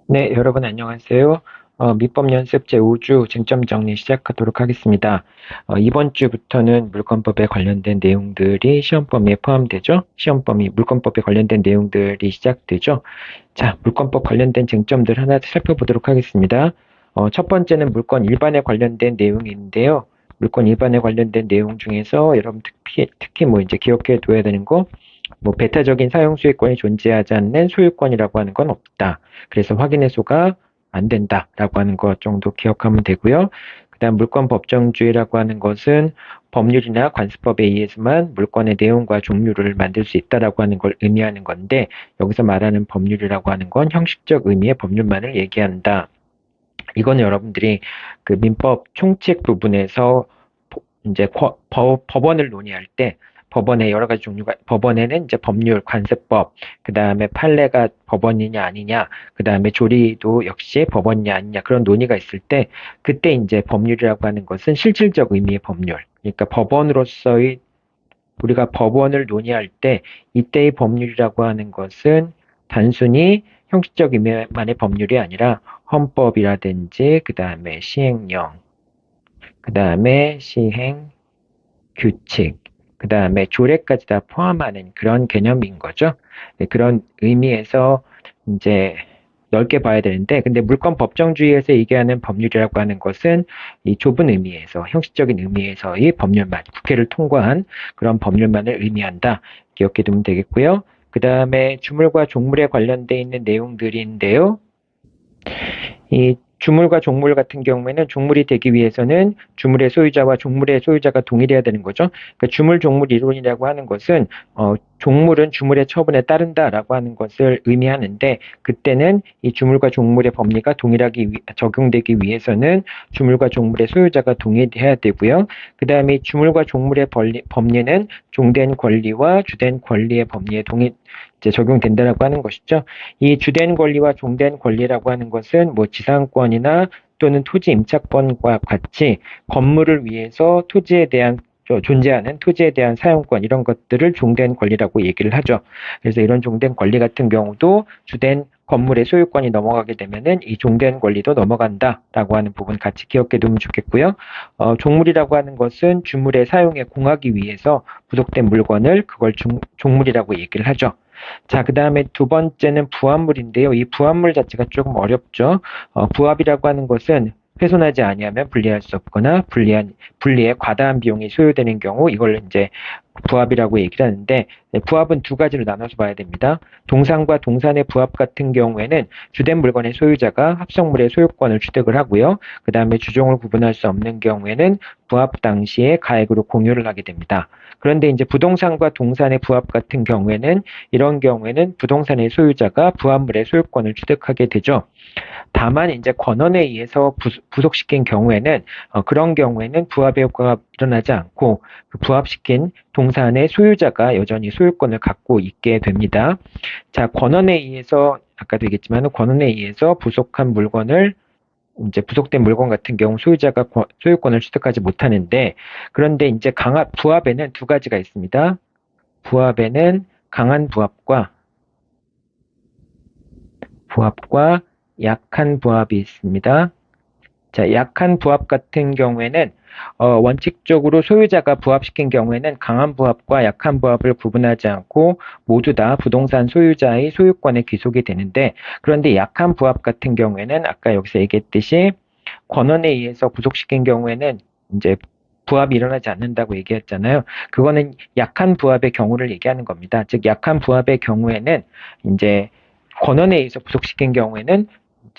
네, 여러분 안녕하세요. 민법 연습 제5주 쟁점 정리 시작하도록 하겠습니다. 이번 주부터는 물권법에 관련된 내용들이 시험 범위에 포함되죠. 시험 범위, 물권법에 관련된 내용들이 시작되죠. 자, 물권법 관련된 쟁점들 하나 살펴보도록 하겠습니다. 첫 번째는 물권 일반에 관련된 내용인데요. 물권 일반에 관련된 내용 중에서 여러분 특히 뭐 이제 기억해 둬야 되는 거, 뭐 배타적인 사용 수익권이 존재하지 않는 소유권이라고 하는 건 없다. 그래서 확인 해소가 안 된다라고 하는 것 정도 기억하면 되고요. 그다음 물권 법정주의라고 하는 것은 법률이나 관습법에 의해서만 물권의 내용과 종류를 만들 수 있다라고 하는 걸 의미하는 건데, 여기서 말하는 법률이라고 하는 건 형식적 의미의 법률만을 얘기한다. 이거는 여러분들이 그 민법 총칙 부분에서 이제 법원을 논의할 때, 법원의 여러 가지 종류가, 법원에는 이제 법률, 관습법, 그 다음에 판례가 법원이냐 아니냐, 그 다음에 조리도 역시 법원이냐 아니냐, 그런 논의가 있을 때, 그때 이제 법률이라고 하는 것은 실질적 의미의 법률. 그러니까 법원으로서의, 우리가 법원을 논의할 때, 이때의 법률이라고 하는 것은 단순히 형식적 의미만의 법률이 아니라 헌법이라든지, 그 다음에 시행령, 그 다음에 시행 규칙, 그 다음에 조례까지 다 포함하는 그런 개념인 거죠. 네, 그런 의미에서 이제 넓게 봐야 되는데, 근데 물권 법정주의에서 얘기하는 법률이라고 하는 것은 이 좁은 의미에서, 형식적인 의미에서의 법률만, 국회를 통과한 그런 법률만을 의미한다. 기억해 두면 되겠고요. 그 다음에 주물과 종물에 관련돼 있는 내용들인데요. 이 주물과 종물 같은 경우에는 종물이 되기 위해서는 주물의 소유자와 종물의 소유자가 동일해야 되는 거죠. 그러니까 주물 종물 이론이라고 하는 것은 종물은 주물의 처분에 따른다라고 하는 것을 의미하는데, 그때는 이 주물과 종물의 법리가 적용되기 위해서는 주물과 종물의 소유자가 동일해야 되고요. 그 다음에 주물과 종물의 법리는 종된 권리와 주된 권리의 법리에 이제 적용된다라고 하는 것이죠. 이 주된 권리와 종된 권리라고 하는 것은 뭐 지상권이나 또는 토지 임차권과 같이 건물을 위해서 존재하는 토지에 대한 사용권, 이런 것들을 종된 권리라고 얘기를 하죠. 그래서 이런 종된 권리 같은 경우도 주된 건물의 소유권이 넘어가게 되면은 이 종된 권리도 넘어간다라고 하는 부분 같이 기억해 두면 좋겠고요. 종물이라고 하는 것은 주물의 사용에 공하기 위해서 부속된 물건을 그걸 종물이라고 얘기를 하죠. 자, 그 다음에 두 번째는 부합물인데요. 이 부합물 자체가 조금 어렵죠. 부합이라고 하는 것은 훼손하지 아니하면 분리할 수 없거나 분리에 과다한 비용이 소요되는 경우, 이걸 이제 부합이라고 얘기를 하는데, 네, 부합은 두 가지로 나눠서 봐야 됩니다. 동산과 동산의 부합 같은 경우에는 주된 물건의 소유자가 합성물의 소유권을 취득을 하고요. 그 다음에 주종을 구분할 수 없는 경우에는 부합 당시에 가액으로 공유를 하게 됩니다. 그런데 이제 부동산과 동산의 부합 같은 경우에는, 이런 경우에는 부동산의 소유자가 부합물의 소유권을 취득하게 되죠. 다만 이제 권한에 의해서 부속시킨 경우에는, 그런 경우에는 부합의 효과가 일어나지 않고 그 부합시킨 동산의 소유자가 여전히 소유권을 갖고 있게 됩니다. 자, 권한에 의해서, 아까도 얘기했지만 권한에 의해서 부속한 물건을, 이제 부속된 물건 같은 경우 소유자가 소유권을 취득하지 못하는데, 그런데 이제 부합에는 두 가지가 있습니다. 부합에는 강한 부합과 약한 부합이 있습니다. 자, 약한 부합 같은 경우에는 원칙적으로 소유자가 부합시킨 경우에는 강한 부합과 약한 부합을 구분하지 않고 모두 다 부동산 소유자의 소유권에 귀속이 되는데, 그런데 약한 부합 같은 경우에는 아까 여기서 얘기했듯이 권한에 의해서 부속시킨 경우에는 이제 부합이 일어나지 않는다고 얘기했잖아요. 그거는 약한 부합의 경우를 얘기하는 겁니다. 즉, 약한 부합의 경우에는 이제 권한에 의해서 부속시킨 경우에는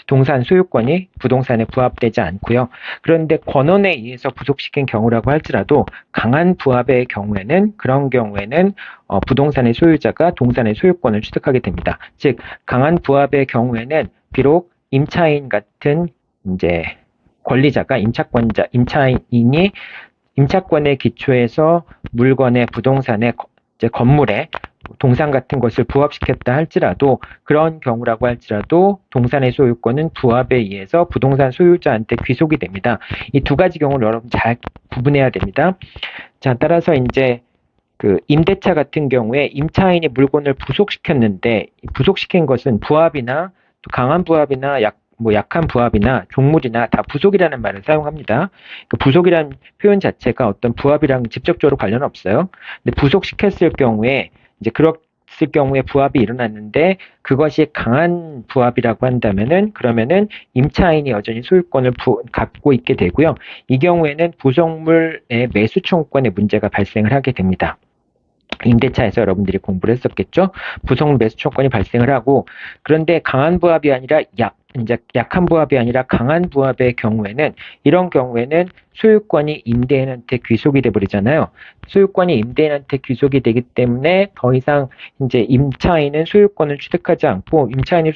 동산 소유권이 부동산에 부합되지 않고요. 그런데 권한에 의해서 부속시킨 경우라고 할지라도 강한 부합의 경우에는, 그런 경우에는 부동산의 소유자가 동산의 소유권을 취득하게 됩니다. 즉, 강한 부합의 경우에는 비록 임차인 같은 이제 권리자가 임차인이 임차권의 기초에서 물건의 부동산의 이제 건물에 동산 같은 것을 부합시켰다 할지라도, 그런 경우라고 할지라도 동산의 소유권은 부합에 의해서 부동산 소유자한테 귀속이 됩니다. 이 두 가지 경우를 여러분 잘 구분해야 됩니다. 자, 따라서 이제 그 임대차 같은 경우에 임차인이 물건을 부속시켰는데, 부속시킨 것은 부합이나 강한 부합이나 약한 부합이나 종물이나 다 부속이라는 말을 사용합니다. 그 부속이라는 표현 자체가 어떤 부합이랑 직접적으로 관련 없어요. 근데 부속시켰을 경우에 이제 그랬을 경우에 부합이 일어났는데 그것이 강한 부합이라고 한다면은 그러면은 임차인이 여전히 소유권을 갖고 있게 되고요. 이 경우에는 부속물의 매수 청구권에 문제가 발생을 하게 됩니다. 임대차에서 여러분들이 공부를 했었겠죠? 부속 매수 청구권이 발생을 하고, 그런데 강한 부합이 아니라 이제 약한 부합이 아니라 강한 부합의 경우에는, 이런 경우에는 소유권이 임대인한테 귀속이 돼 버리잖아요. 소유권이 임대인한테 귀속이 되기 때문에 더 이상 이제 임차인은 소유권을 취득하지 않고, 임차인의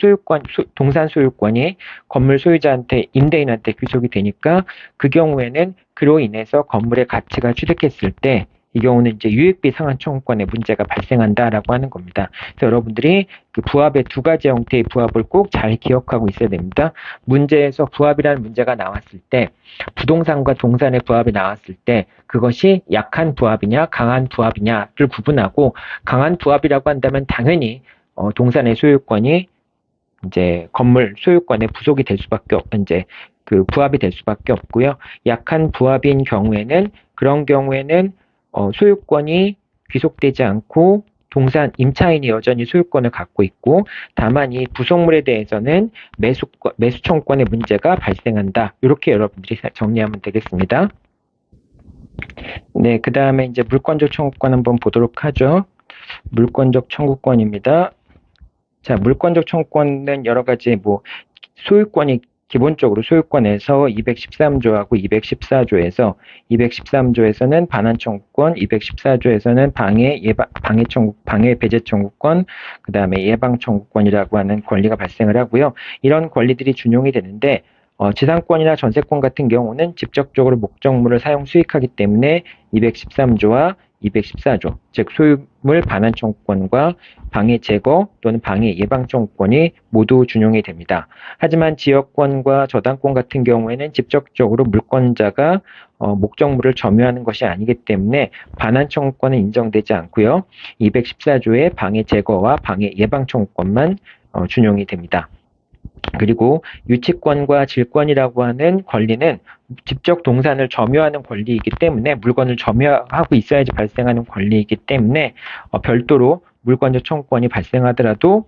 동산 소유권이 건물 소유자한테, 임대인한테 귀속이 되니까, 그 경우에는 그로 인해서 건물의 가치가 취득했을 때 이 경우는 이제 유익비 상환 청구권에 문제가 발생한다라고 하는 겁니다. 그래서 여러분들이 그 부합의 두 가지 형태의 부합을 꼭 잘 기억하고 있어야 됩니다. 문제에서 부합이라는 문제가 나왔을 때, 부동산과 동산의 부합이 나왔을 때 그것이 약한 부합이냐 강한 부합이냐를 구분하고, 강한 부합이라고 한다면 당연히 동산의 소유권이 이제 건물 소유권에 부속이 될 수밖에 이제 그 부합이 될 수밖에 없고요. 약한 부합인 경우에는 그런 경우에는 소유권이 귀속되지 않고 임차인이 여전히 소유권을 갖고 있고, 다만 이 부속물에 대해서는 매수 청구권의 문제가 발생한다. 이렇게 여러분들이 정리하면 되겠습니다. 네, 그 다음에 이제 물권적 청구권 한번 보도록 하죠. 물권적 청구권입니다. 자, 물권적 청구권은 여러 가지 소유권이 기본적으로 소유권에서 213조하고 214조에서 213조에서는 반환 청구권, 214조에서는 방해 배제 청구권, 그다음에 예방 청구권이라고 하는 권리가 발생을 하고요. 이런 권리들이 준용이 되는데 지상권이나 전세권 같은 경우는 직접적으로 목적물을 사용 수익하기 때문에 213조와 214조, 즉 소유물 반환 청구권과 방해 제거 또는 방해 예방 청구권이 모두 준용이 됩니다. 하지만 지역권과 저당권 같은 경우에는 직접적으로 물권자가 목적물을 점유하는 것이 아니기 때문에 반환 청구권은 인정되지 않고요. 214조의 방해 제거와 방해 예방 청구권만 준용이 됩니다. 그리고 유치권과 질권이라고 하는 권리는 직접 동산을 점유하는 권리이기 때문에, 물건을 점유하고 있어야지 발생하는 권리이기 때문에 별도로 물권적 청구권이 발생하더라도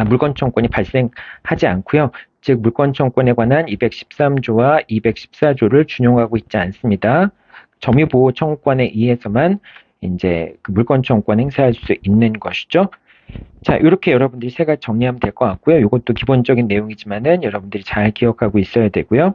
물권 청구권이 발생하지 않고요. 즉 물권 청구권에 관한 213조와 214조를 준용하고 있지 않습니다. 점유보호 청구권에 의해서만 이제 그 물권 청구권 행사할 수 있는 것이죠. 자, 이렇게 여러분들이 세 가지 정리하면 될 것 같고요. 이것도 기본적인 내용이지만은 여러분들이 잘 기억하고 있어야 되고요.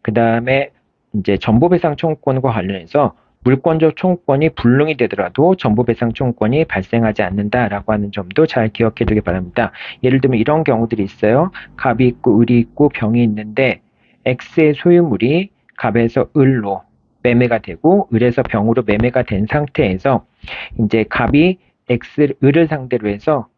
그 다음에 이제 전보배상 청구권과 관련해서 물권적 청구권이 불능이 되더라도 전보배상 청구권이 발생하지 않는다라고 하는 점도 잘 기억해 두기 바랍니다. 예를 들면 이런 경우들이 있어요. 갑이 있고 을이 있고 병이 있는데 X의 소유물이 갑에서 을로 매매가 되고 을에서 병으로 매매가 된 상태에서 이제 갑이 을을 상대로 해서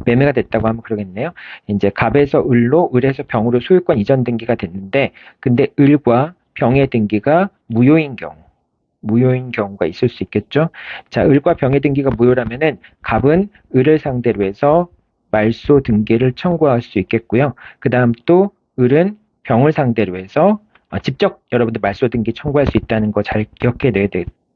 매매가 됐다고 하면 그러겠네요. 이제 갑에서 을로, 을에서 병으로 소유권 이전 등기가 됐는데, 근데 을과 병의 등기가 무효인 경우가 있을 수 있겠죠. 자, 을과 병의 등기가 무효라면은 갑은 을을 상대로 해서 말소 등기를 청구할 수 있겠고요. 그 다음 또 을은 병을 상대로 해서 직접 여러분들 말소 등기 청구할 수 있다는 거 잘 기억해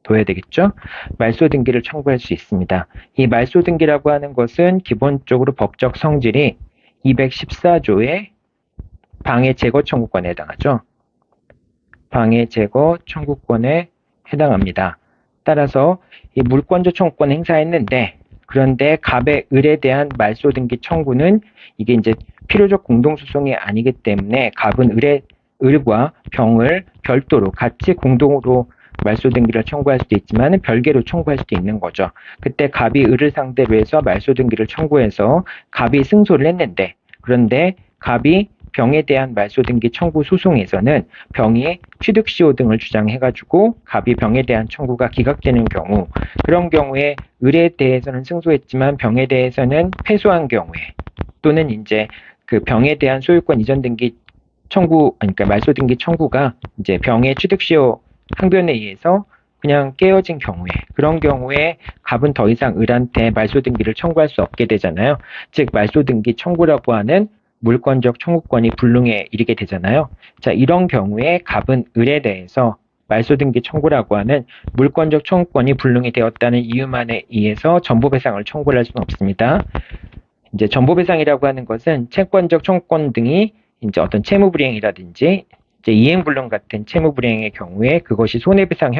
둬야 되겠죠? 말소 등기를 청구할 수 있습니다. 이 말소 등기라고 하는 것은 기본적으로 법적 성질이 214조의 방해 제거 청구권에 해당하죠. 방해 제거 청구권에 해당합니다. 따라서 이 물권적 청구권 행사했는데, 그런데 갑의 을에 대한 말소 등기 청구는 이게 이제 필요적 공동소송이 아니기 때문에 갑은 을과 병을 별도로 같이 공동으로 말소 등기를 청구할 수도 있지만 별개로 청구할 수도 있는 거죠. 그때 갑이 을을 상대로 해서 말소 등기를 청구해서 갑이 승소를 했는데, 그런데 갑이 병에 대한 말소 등기 청구 소송에서는 병이 취득시효 등을 주장해가지고 갑이 병에 대한 청구가 기각되는 경우, 그런 경우에 을에 대해서는 승소했지만 병에 대해서는 패소한 경우에, 또는 이제 그 병에 대한 소유권 이전 등기 청구, 그러니까 말소 등기 청구가 이제 병의 취득시효 항변에 의해서 그냥 깨어진 경우에, 그런 경우에 갑은 더 이상 을한테 말소등기를 청구할 수 없게 되잖아요. 즉 말소등기 청구라고 하는 물권적 청구권이 불능에 이르게 되잖아요. 자, 이런 경우에 갑은 을에 대해서 말소등기 청구라고 하는 물권적 청구권이 불능이 되었다는 이유만에 의해서 전부배상을 청구할 수는 없습니다. 이제 전부배상이라고 하는 것은 채권적 청구권 등이 이제 어떤 채무불이행이라든지 이제 이행불능 같은 채무불이행의 경우에 그것이 손해배상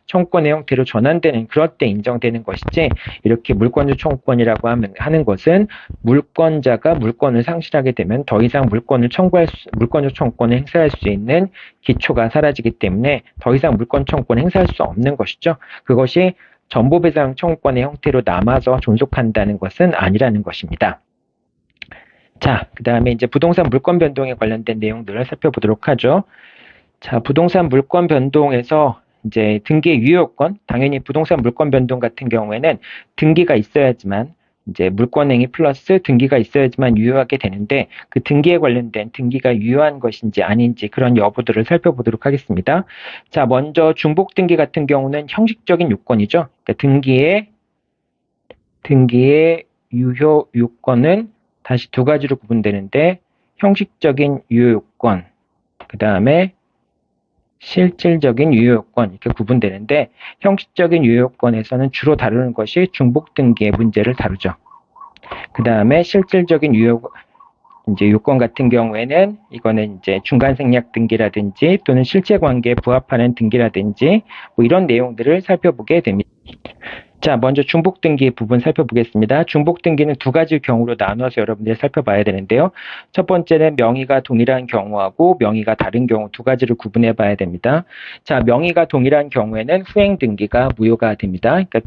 청구권의 형태로 전환되는 그럴 때 인정되는 것이지, 이렇게 물권적 청구권이라고 하는 것은 물권자가 물권을 상실하게 되면 더 이상 물권적 청구권을 행사할 수 있는 기초가 사라지기 때문에 더 이상 물권 청구권을 행사할 수 없는 것이죠. 그것이 전부배상 청구권의 형태로 남아서 존속한다는 것은 아니라는 것입니다. 자, 그 다음에 이제 부동산 물권 변동에 관련된 내용들을 살펴보도록 하죠. 자, 부동산 물권 변동에서 이제 등기의 유효권, 당연히 부동산 물권 변동 같은 경우에는 등기가 있어야지만, 이제 물권행위 플러스 등기가 있어야지만 유효하게 되는데, 그 등기에 관련된 등기가 유효한 것인지 아닌지 그런 여부들을 살펴보도록 하겠습니다. 자, 먼저 중복 등기 같은 경우는 형식적인 요건이죠. 그러니까 등기의 유효 요건은 다시 두 가지로 구분되는데, 형식적인 유효 요건, 그 다음에 실질적인 유효 요건, 이렇게 구분되는데, 형식적인 유효 요건에서는 주로 다루는 것이 중복 등기의 문제를 다루죠. 그 다음에 실질적인 유효 이제 요건 같은 경우에는 이거는 이제 중간 생략 등기라든지 또는 실제 관계에 부합하는 등기라든지 뭐 이런 내용들을 살펴보게 됩니다. 자, 먼저 중복 등기 부분 살펴보겠습니다. 중복 등기는 두 가지 경우로 나눠서 여러분들이 살펴봐야 되는데요. 첫 번째는 명의가 동일한 경우하고 명의가 다른 경우 두 가지를 구분해 봐야 됩니다. 자, 명의가 동일한 경우에는 후행 등기가 무효가 됩니다. 그러니까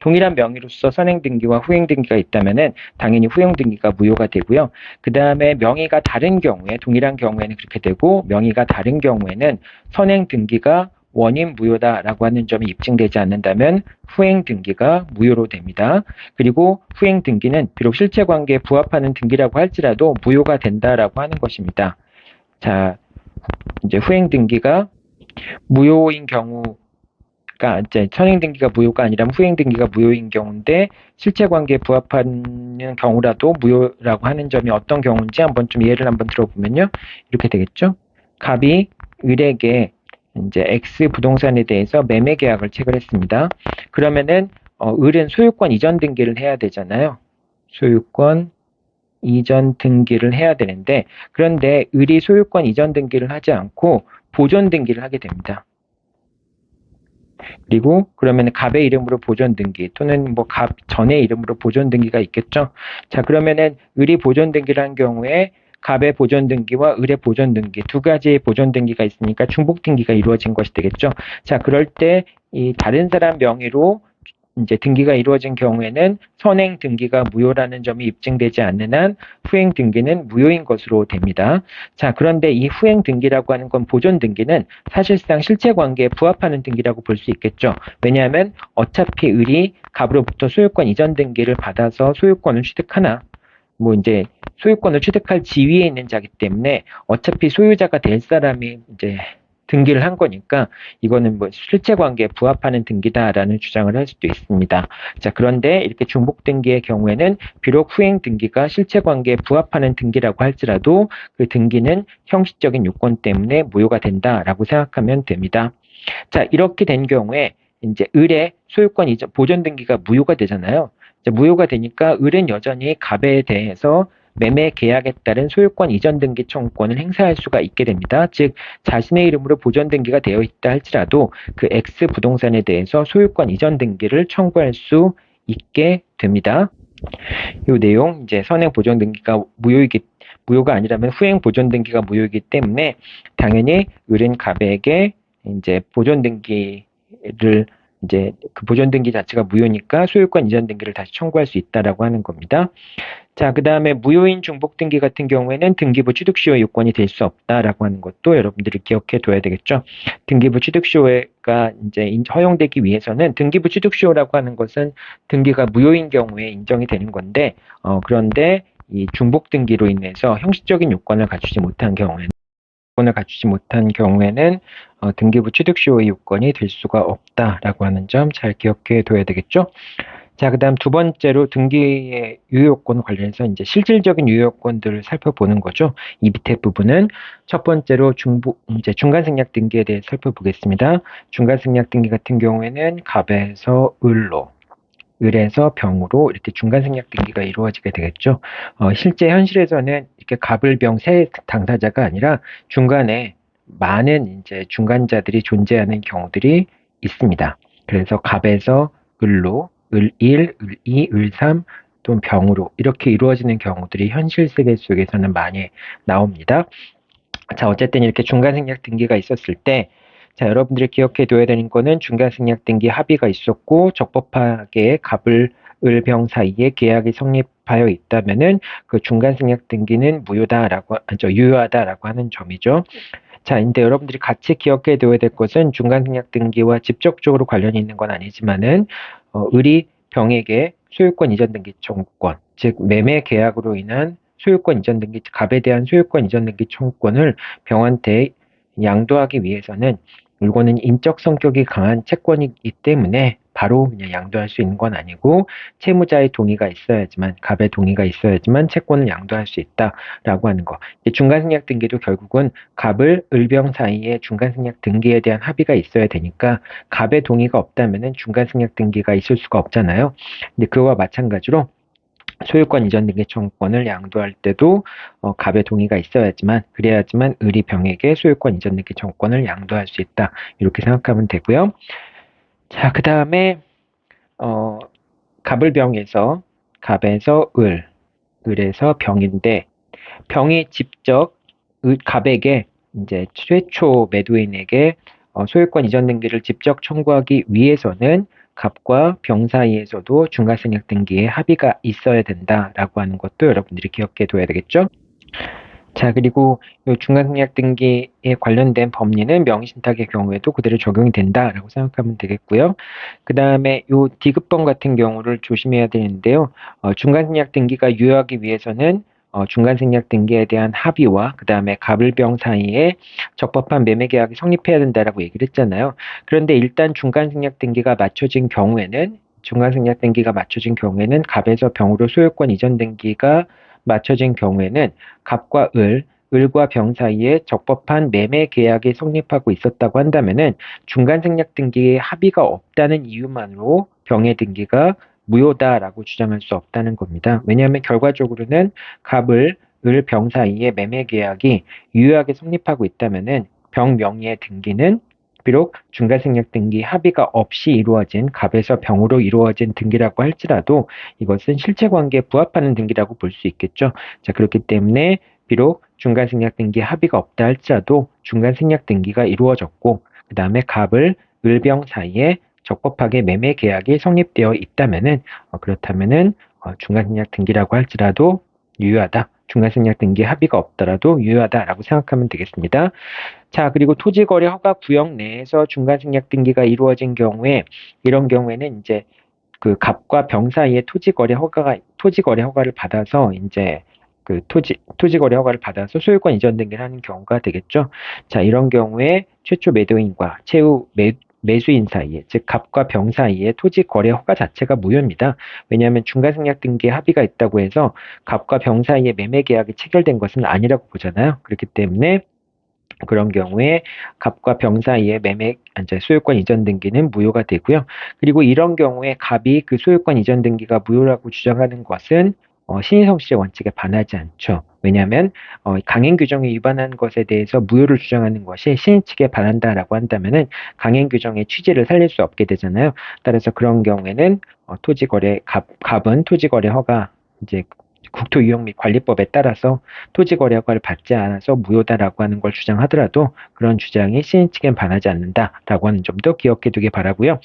동일한 명의로서 선행 등기와 후행 등기가 있다면은 당연히 후행 등기가 무효가 되고요. 그 다음에 명의가 다른 경우에, 동일한 경우에는 그렇게 되고, 명의가 다른 경우에는 선행 등기가 원인 무효다라고 하는 점이 입증되지 않는다면 후행 등기가 무효로 됩니다. 그리고 후행 등기는 비록 실체 관계에 부합하는 등기라고 할지라도 무효가 된다라고 하는 것입니다. 자, 이제 후행 등기가 무효인 경우가 이제 선행 등기가 무효가 아니라 후행 등기가 무효인 경우인데, 실체 관계에 부합하는 경우라도 무효라고 하는 점이 어떤 경우인지 한번 좀 예를 한번 들어보면요. 이렇게 되겠죠. 갑이 을에게 이제 X 부동산에 대해서 매매 계약을 체결했습니다. 그러면은 을은 소유권 이전 등기를 해야 되잖아요. 소유권 이전 등기를 해야 되는데, 그런데 을이 소유권 이전 등기를 하지 않고 보존 등기를 하게 됩니다. 그리고 그러면 갑의 이름으로 보존 등기 또는 뭐 갑 전의 이름으로 보존 등기가 있겠죠. 자, 그러면은 을이 보존 등기를 한 경우에 갑의 보존 등기와 을의 보존 등기 두 가지의 보존 등기가 있으니까 중복 등기가 이루어진 것이 되겠죠. 자, 그럴 때 이 다른 사람 명의로 이제 등기가 이루어진 경우에는 선행 등기가 무효라는 점이 입증되지 않는 한 후행 등기는 무효인 것으로 됩니다. 자, 그런데 이 후행 등기라고 하는 건 보존 등기는 사실상 실체 관계에 부합하는 등기라고 볼 수 있겠죠. 왜냐하면 어차피 을이 갑으로부터 소유권 이전 등기를 받아서 소유권을 취득하나, 뭐 이제 소유권을 취득할 지위에 있는 자기 때문에 어차피 소유자가 될 사람이 이제 등기를 한 거니까 이거는 뭐 실체 관계에 부합하는 등기다라는 주장을 할 수도 있습니다. 자, 그런데 이렇게 중복 등기의 경우에는 비록 후행 등기가 실체 관계에 부합하는 등기라고 할지라도 그 등기는 형식적인 요건 때문에 무효가 된다라고 생각하면 됩니다. 자, 이렇게 된 경우에 이제 을의 소유권 이전 보존 등기가 무효가 되잖아요. 이제 무효가 되니까 을은 여전히 갑에 대해서 매매 계약에 따른 소유권 이전 등기 청구권을 행사할 수가 있게 됩니다. 즉 자신의 이름으로 보존 등기가 되어 있다 할지라도 그 X 부동산에 대해서 소유권 이전 등기를 청구할 수 있게 됩니다. 이 내용 이제 선행 보존 등기가 무효가 아니라면 후행 보존 등기가 무효이기 때문에 당연히 을은 갑에게 이제 보존 등기를 이제 그 보존 등기 자체가 무효니까 소유권 이전 등기를 다시 청구할 수 있다라고 하는 겁니다. 자, 그 다음에 무효인 중복 등기 같은 경우에는 등기부 취득시효 요건이 될 수 없다라고 하는 것도 여러분들이 기억해 둬야 되겠죠. 등기부 취득시효가 이제 허용되기 위해서는 등기부 취득시효라고 하는 것은 등기가 무효인 경우에 인정이 되는 건데, 그런데 이 중복 등기로 인해서 형식적인 요건을 갖추지 못한 경우에는 요건을 갖추지 못한 경우에는 등기부 취득시효의 요건이 될 수가 없다라고 하는 점 잘 기억해 둬야 되겠죠. 자, 그다음 두 번째로 등기의 유효요건 관련해서 이제 실질적인 유효요건들을 살펴보는 거죠. 이 밑에 부분은 첫 번째로 이제 중간생략 등기에 대해 살펴보겠습니다. 중간생략 등기 같은 경우에는 갑에서 을로, 을에서 병으로 이렇게 중간생략 등기가 이루어지게 되겠죠. 실제 현실에서는 이렇게 갑을병 세 당사자가 아니라 중간에 많은 이제 중간자들이 존재하는 경우들이 있습니다. 그래서 갑에서 을로, 을1, 을2, 을3 또는 병으로 이렇게 이루어지는 경우들이 현실 세계 속에서는 많이 나옵니다. 자, 어쨌든 이렇게 중간생략 등기가 있었을 때, 자, 여러분들이 기억해 둬야 되는 거는 중간생략 등기 합의가 있었고, 적법하게 갑을, 을, 병 사이에 계약이 성립하여 있다면은 그 중간생략 등기는 유효하다라고 하는 점이죠. 자, 근데 여러분들이 같이 기억해 둬야 될 것은 중간생략 등기와 직접적으로 관련이 있는 건 아니지만은, 을이 병에게 소유권 이전 등기 청구권, 즉 매매 계약으로 인한 소유권 이전 등기, 갑에 대한 소유권 이전 등기 청구권을 병한테 양도하기 위해서는 이거는 인적 성격이 강한 채권이기 때문에 바로 그냥 양도할 수 있는 건 아니고 채무자의 동의가 있어야지만, 갑의 동의가 있어야지만 채권을 양도할 수 있다라고 하는 거. 중간생략 등기도 결국은 갑을 을병 사이에 중간생략 등기에 대한 합의가 있어야 되니까 갑의 동의가 없다면은 중간생략 등기가 있을 수가 없잖아요. 근데 그와 마찬가지로 소유권 이전 등기 청구권을 양도할 때도 갑의 동의가 있어야지만, 그래야지만 을이 병에게 소유권 이전 등기 청구권을 양도할 수 있다, 이렇게 생각하면 되고요. 자, 그 다음에 갑을병에서, 갑에서 을, 을에서 병인데, 병이 직접 갑에게 이제 최초 매도인에게 소유권 이전 등기를 직접 청구하기 위해서는 갑과 병 사이에서도 중간생략 등기에 합의가 있어야 된다라고 하는 것도 여러분들이 기억해 둬야 되겠죠. 자, 그리고 이 중간생략 등기에 관련된 법리는 명의신탁의 경우에도 그대로 적용이 된다라고 생각하면 되겠고요. 그 다음에 이 디귿번 같은 경우를 조심해야 되는데요. 중간생략 등기가 유효하기 위해서는 중간생략 등기에 대한 합의와 그 다음에 갑을병 사이에 적법한 매매 계약이 성립해야 된다라고 얘기를 했잖아요. 그런데 일단 중간생략 등기가 맞춰진 경우에는 갑에서 병으로 소유권 이전 등기가 맞춰진 경우에는 갑과 을과 병 사이에 적법한 매매 계약이 성립하고 있었다고 한다면은 중간생략 등기에 합의가 없다는 이유만으로 병의 등기가 무효다라고 주장할 수 없다는 겁니다. 왜냐하면 결과적으로는 병 사이에 매매 계약이 유효하게 성립하고 있다면은 병 명의의 등기는 비록 중간생략 등기 합의가 없이 이루어진 갑에서 병으로 이루어진 등기라고 할지라도 이것은 실체관계에 부합하는 등기라고 볼 수 있겠죠. 자, 그렇기 때문에 비록 중간생략 등기 합의가 없다 할지라도 중간생략 등기가 이루어졌고 그 다음에 갑을 을병 사이에 적법하게 매매 계약이 성립되어 있다면은 그렇다면은 중간생략 등기라고 할지라도 유효하다. 중간생략 등기 합의가 없더라도 유효하다라고 생각하면 되겠습니다. 자, 그리고 토지거래 허가 구역 내에서 중간생략 등기가 이루어진 경우에 이런 경우에는 이제 그 갑과 병 사이에 토지거래 허가를 받아서 이제 그 토지거래 허가를 받아서 소유권 이전 등기를 하는 경우가 되겠죠. 자, 이런 경우에 최초 매도인과 최후 매수인 사이에, 즉 갑과 병 사이에 토지거래 허가 자체가 무효입니다. 왜냐하면 중간생략 등기에 합의가 있다고 해서 갑과 병 사이에 매매 계약이 체결된 것은 아니라고 보잖아요. 그렇기 때문에 그런 경우에 갑과 병 사이의 소유권 이전 등기는 무효가 되고요. 그리고 이런 경우에 갑이 그 소유권 이전 등기가 무효라고 주장하는 것은 신의성실의 원칙에 반하지 않죠. 왜냐하면 강행 규정에 위반한 것에 대해서 무효를 주장하는 것이 신의 측에 반한다라고 한다면은 강행 규정의 취지를 살릴 수 없게 되잖아요. 따라서 그런 경우에는 갑은 토지거래 허가 이제 국토유형 및 관리법에 따라서 토지거래 허가를 받지 않아서 무효다라고 하는 걸 주장하더라도 그런 주장이 시인 측엔 반하지 않는다라고 하는 점도 기억해 두기 바라고요.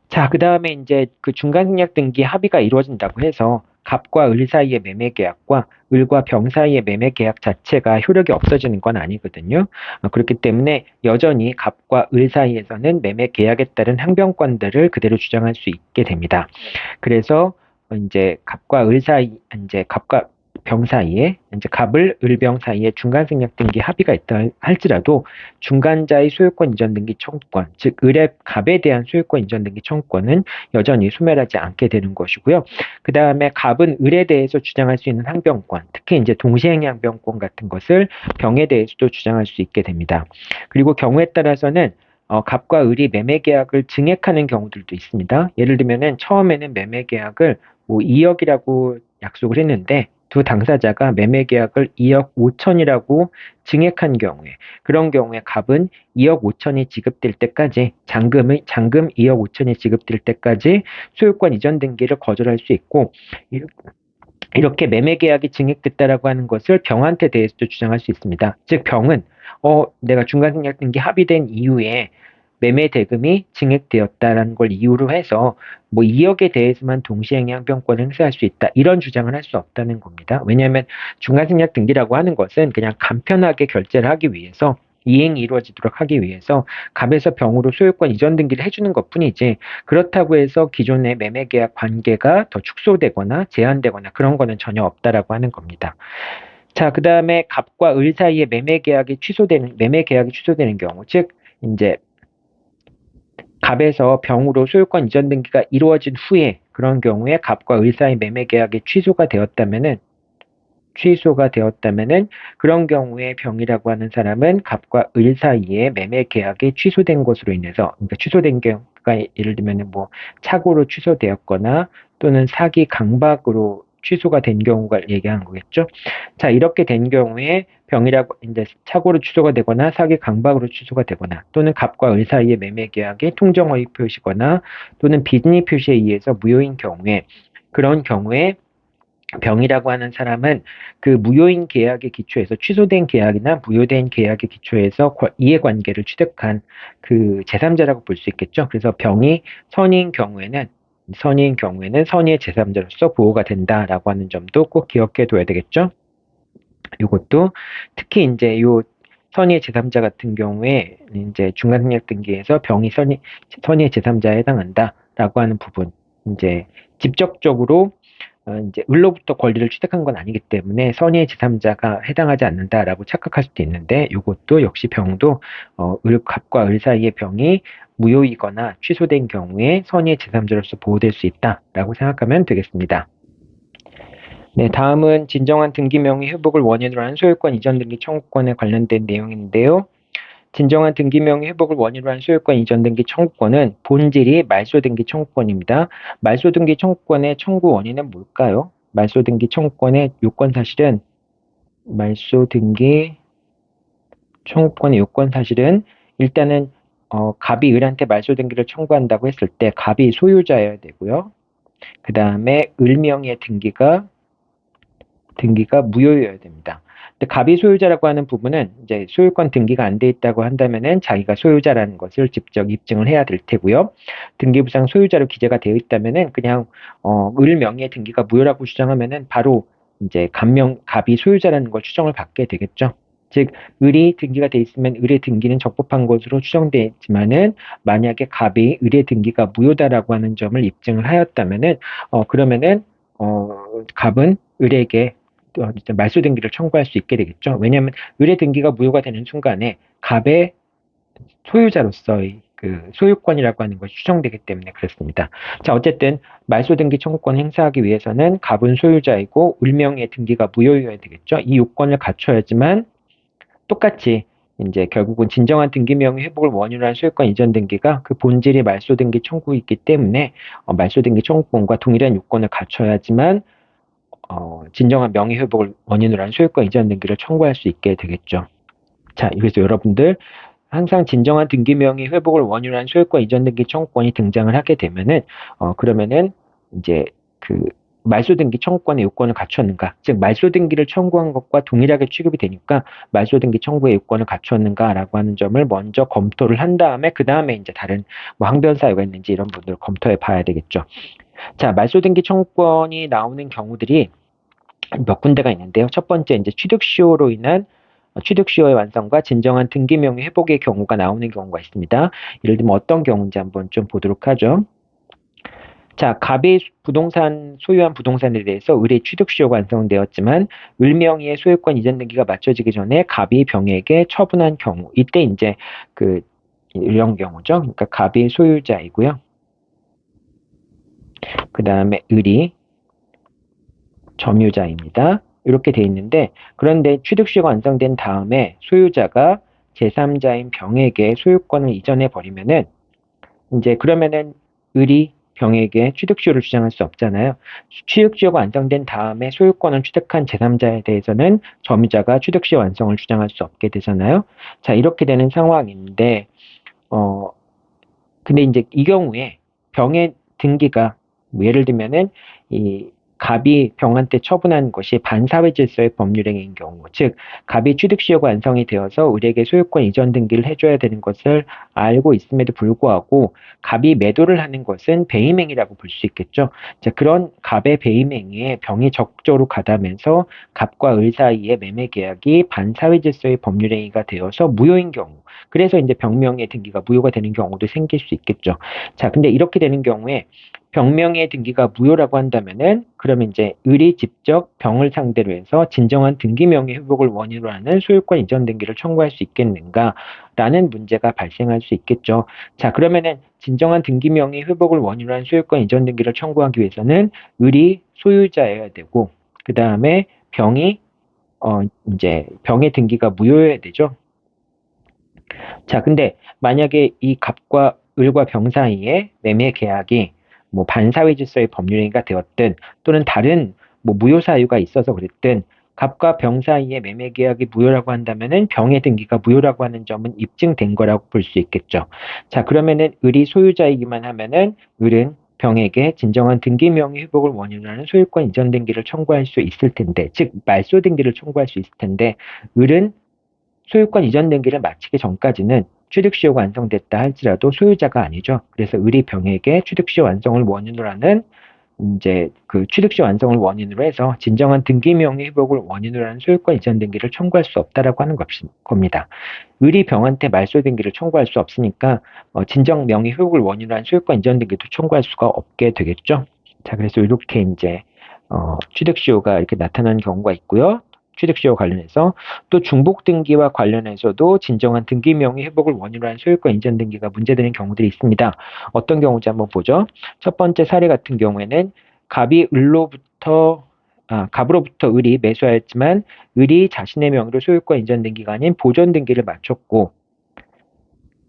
자, 그 다음에 이제 그 중간생략 등기 합의가 이루어진다고 해서 갑과 을 사이의 매매 계약과 을과 병 사이의 매매 계약 자체가 효력이 없어지는 건 아니거든요. 그렇기 때문에 여전히 갑과 을 사이에서는 매매 계약에 따른 항변권들을 그대로 주장할 수 있게 됩니다. 그래서 이제 갑과 병 사이에 이제 갑을 을병 사이에 중간생략 등기 합의가 있다 할지라도 중간자의 소유권 이전 등기 청구권, 즉 을의 갑에 대한 소유권 이전 등기 청구권은 여전히 소멸하지 않게 되는 것이고요. 그 다음에 갑은 을에 대해서 주장할 수 있는 항변권, 특히 이제 동시행위 항변권 같은 것을 병에 대해서도 주장할 수 있게 됩니다. 그리고 경우에 따라서는 갑과 을이 매매 계약을 증액하는 경우들도 있습니다. 예를 들면은 처음에는 매매 계약을 뭐 2억이라고 약속을 했는데 두 당사자가 매매 계약을 2억 5천이라고 증액한 경우에 그런 경우에 갑은 2억 5천이 지급될 때까지 잔금 2억 5천이 지급될 때까지 소유권 이전 등기를 거절할 수 있고 이렇게 매매 계약이 증액됐다라고 하는 것을 병한테 대해서도 주장할 수 있습니다. 즉 병은 내가 중간생략 등기 합의된 이후에 매매 대금이 증액되었다라는 걸 이유로 해서 뭐 2억에 대해서만 동시행위 항변권을 행사할 수 있다. 이런 주장을 할 수 없다는 겁니다. 왜냐하면 중간생략 등기라고 하는 것은 그냥 간편하게 결제를 하기 위해서 이행이 이루어지도록 하기 위해서 갑에서 병으로 소유권 이전 등기를 해주는 것뿐이지 그렇다고 해서 기존의 매매 계약 관계가 더 축소되거나 제한되거나 그런 거는 전혀 없다라고 하는 겁니다. 자, 그 다음에 갑과 을 사이에 매매 계약이 취소되는 경우, 즉 이제 갑에서 병으로 소유권 이전 등기가 이루어진 후에 그런 경우에 갑과 을 사이 매매 계약이 취소가 되었다면은 그런 경우에 병이라고 하는 사람은 갑과 을 사이에 매매 계약이 취소된 것으로 인해서 그러니까 취소된 경우가 예를 들면은 뭐 착오로 취소되었거나 또는 사기 강박으로 취소가 된 경우가 얘기하는 거겠죠. 자, 이렇게 된 경우에 병이라고 이제 착오로 취소가 되거나 사기 강박으로 취소가 되거나 또는 갑과 을 사이의 매매 계약이 통정허위 표시거나 또는 비준위 표시에 의해서 무효인 경우에 그런 경우에 병이라고 하는 사람은 그 무효인 계약의 기초에서 취소된 계약이나 무효된 계약의 기초에서 이해관계를 취득한 그 제3자라고 볼 수 있겠죠. 그래서 병이 선의인 경우에는 선의의 제3자로서 보호가 된다라고 하는 점도 꼭 기억해 둬야 되겠죠. 이것도 특히 이제 요 선의의 제3자 같은 경우에 이제 중간생략 등기에서 병이 선의의 제3자에 해당한다라고 하는 부분 이제 직접적으로 이제 을로부터 권리를 취득한 건 아니기 때문에 선의의 제3자가 해당하지 않는다라고 착각할 수도 있는데 이것도 역시 병도 갑과 을 사이의 병이 무효이거나 취소된 경우에 선의의 제3자로서 보호될 수 있다라고 생각하면 되겠습니다. 네, 다음은 진정한 등기 명의 회복을 원인으로 하는 소유권 이전 등기 청구권에 관련된 내용인데요. 진정한 등기 명의 회복을 원인으로 한 소유권 이전 등기 청구권은 본질이 말소 등기 청구권입니다. 말소 등기 청구권의 청구 원인은 뭘까요? 말소 등기 청구권의 요건 사실은 말소 등기 청구권의 요건 사실은 일단은 갑이 을한테 말소 등기를 청구한다고 했을 때 갑이 소유자여야 되고요. 그 다음에 을명의 등기가 무효여야 됩니다. 근데 갑이 소유자라고 하는 부분은 이제 소유권 등기가 안 돼 있다고 한다면은 자기가 소유자라는 것을 직접 입증을 해야 될 테고요. 등기부상 소유자로 기재가 되어 있다면은 그냥 을 명의의 등기가 무효라고 주장하면은 바로 이제 갑이 소유자라는 걸 추정을 받게 되겠죠. 즉 을이 등기가 돼 있으면 을의 등기는 적법한 것으로 추정되지만은 만약에 갑이 을의 등기가 무효다라고 하는 점을 입증을 하였다면은 그러면은 갑은 을에게 말소 등기를 청구할 수 있게 되겠죠. 왜냐하면 을의 등기가 무효가 되는 순간에 갑의 소유자로서의 그 소유권이라고 하는 것이 추정되기 때문에 그렇습니다. 자, 어쨌든 말소 등기 청구권 행사하기 위해서는 갑은 소유자이고 을명의 등기가 무효여야 되겠죠. 이 요건을 갖춰야지만 똑같이 이제 결국은 진정한 등기 명의 회복을 원인으로 한 소유권 이전 등기가 그 본질이 말소 등기 청구이기 때문에 말소 등기 청구권과 동일한 요건을 갖춰야지만 진정한 명의회복을 원인으로 한 소유권 이전 등기를 청구할 수 있게 되겠죠. 자, 그래서 여러분들 항상 진정한 등기 명의 회복을 원인으로 한 소유권 이전 등기 청구권이 등장을 하게 되면은 그러면은 이제 그 말소 등기 청구권의 요건을 갖췄는가, 즉 말소 등기를 청구한 것과 동일하게 취급이 되니까 말소 등기 청구의 요건을 갖췄는가라고 하는 점을 먼저 검토를 한 다음에 그 다음에 이제 다른 뭐 항변 사유가 있는지 이런 부분을 검토해 봐야 되겠죠. 자, 말소 등기 청구권이 나오는 경우들이 몇 군데가 있는데요. 첫 번째 이제 취득시효의 완성과 진정한 등기 명의 회복의 경우가 나오는 경우가 있습니다. 예를 들면 어떤 경우인지 한번 좀 보도록 하죠. 자, 갑이 소유한 부동산에 대해서 을의 취득시효가 완성되었지만 을명의의 소유권 이전 등기가 맞춰지기 전에 갑이 병에게 처분한 경우, 이때 이제 그 이런 경우죠. 그러니까 갑이 소유자이고요. 그 다음에 을이 점유자입니다. 이렇게 돼 있는데, 그런데 취득시효가 완성된 다음에 소유자가 제3자인 병에게 소유권을 이전해 버리면은 이제 그러면은 을이 병에게 취득시효를 주장할 수 없잖아요. 취득시효가 완성된 다음에 소유권을 취득한 제3자에 대해서는 점유자가 취득시효 완성을 주장할 수 없게 되잖아요. 자, 이렇게 되는 상황인데, 어, 근데 이제 이 경우에 병의 등기가 뭐 예를 들면은 이 갑이 병한테 처분한 것이 반사회 질서의 법률행위인 경우, 즉 갑이 취득시효가 완성이 되어서 을에게 소유권 이전 등기를 해줘야 되는 것을 알고 있음에도 불구하고 갑이 매도를 하는 것은 배임행위라고 볼 수 있겠죠. 자, 그런 갑의 배임행위에 병이 적극적으로 가담해서 갑과 을 사이의 매매 계약이 반사회 질서의 법률행위가 되어서 무효인 경우, 그래서 이제 병명의 등기가 무효가 되는 경우도 생길 수 있겠죠. 자, 근데 이렇게 되는 경우에 병명의 등기가 무효라고 한다면은 그러면 이제 을이 직접 병을 상대로 해서 진정한 등기명의 회복을 원인으로 하는 소유권 이전 등기를 청구할 수 있겠는가라는 문제가 발생할 수 있겠죠. 자, 그러면은 진정한 등기명의 회복을 원인으로 하는 소유권 이전 등기를 청구하기 위해서는 을이 소유자여야 되고 그 다음에 병이 이제 병의 등기가 무효여야 되죠. 자, 근데 만약에 이 갑과 을과 병 사이에 매매 계약이 뭐 반사회 질서의 법률행위가 되었든 또는 다른 뭐 무효 사유가 있어서 그랬든 갑과 병 사이에 매매 계약이 무효라고 한다면은 병의 등기가 무효라고 하는 점은 입증된 거라고 볼 수 있겠죠. 자, 그러면은 을이 소유자이기만 하면은 을은 병에게 진정한 등기 명의 회복을 원인으로 하는 소유권 이전 등기를 청구할 수 있을 텐데, 즉 말소 등기를 청구할 수 있을 텐데 을은 소유권 이전 등기를 마치기 전까지는 취득시효가 완성됐다 할지라도 소유자가 아니죠. 그래서 을이 병에게 취득시효 완성을 원인으로 하는 이제 그 취득시 완성을 원인으로 해서 진정한 등기 명의 회복을 원인으로 하는 소유권 이전 등기를 청구할 수 없다라고 하는 겁니다. 을이 병한테 말소 등기를 청구할 수 없으니까 진정 명의 회복을 원인으로 하는 소유권 이전 등기도 청구할 수가 없게 되겠죠. 자, 그래서 이렇게 이제 취득시효가 이렇게 나타나는 경우가 있고요. 취득시효 관련해서 또 중복 등기와 관련해서도 진정한 등기 명의 회복을 원인으로 한 소유권 이전 등기가 문제되는 경우들이 있습니다. 어떤 경우인지 한번 보죠. 첫 번째 사례 같은 경우에는 갑으로부터 을이 매수하였지만 을이 자신의 명의로 소유권 이전 등기가 아닌 보존 등기를 마쳤고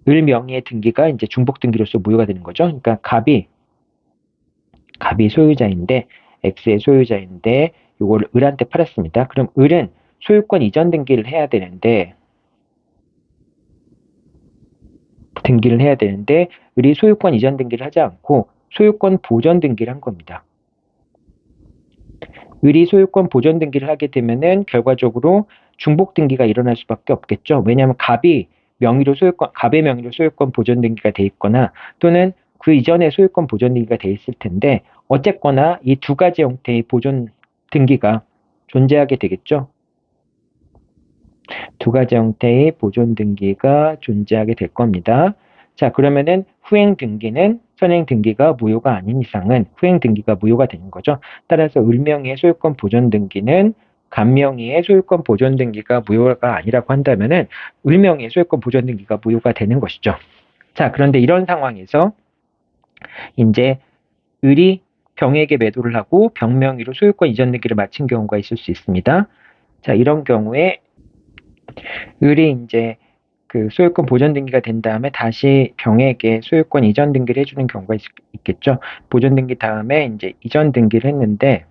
을 명의의 등기가 이제 중복 등기로서 무효가 되는 거죠. 그러니까 갑이 소유자인데 X의 소유자인데 이걸 을한테 팔았습니다. 그럼 을은 소유권 이전 등기를 해야 되는데 을이 소유권 이전 등기를 하지 않고 소유권 보전 등기를 한 겁니다. 을이 소유권 보전 등기를 하게 되면은 결과적으로 중복 등기가 일어날 수밖에 없겠죠. 왜냐하면 갑의 명의로 소유권 보전 등기가 돼 있거나 또는 그 이전에 소유권 보전 등기가 돼 있을 텐데 어쨌거나 이 두 가지 형태의 보존 등기가 존재하게 되겠죠. 두 가지 형태의 보존 등기가 존재하게 될 겁니다. 자, 그러면은 후행 등기는 선행 등기가 무효가 아닌 이상은 후행 등기가 무효가 되는 거죠. 따라서 을명의의 소유권 보존 등기는 갑명의의 소유권 보존 등기가 무효가 아니라고 한다면은 을명의의 소유권 보존 등기가 무효가 되는 것이죠. 자, 그런데 이런 상황에서 이제 을이 병에게 매도를 하고 병명의로 소유권 이전 등기를 마친 경우가 있을 수 있습니다. 자, 이런 경우에 을이 이제 그 소유권 보전 등기가 된 다음에 다시 병에게 소유권 이전 등기를 해주는 경우가 있겠죠. 보전 등기 다음에 이제 이전 등기를 했는데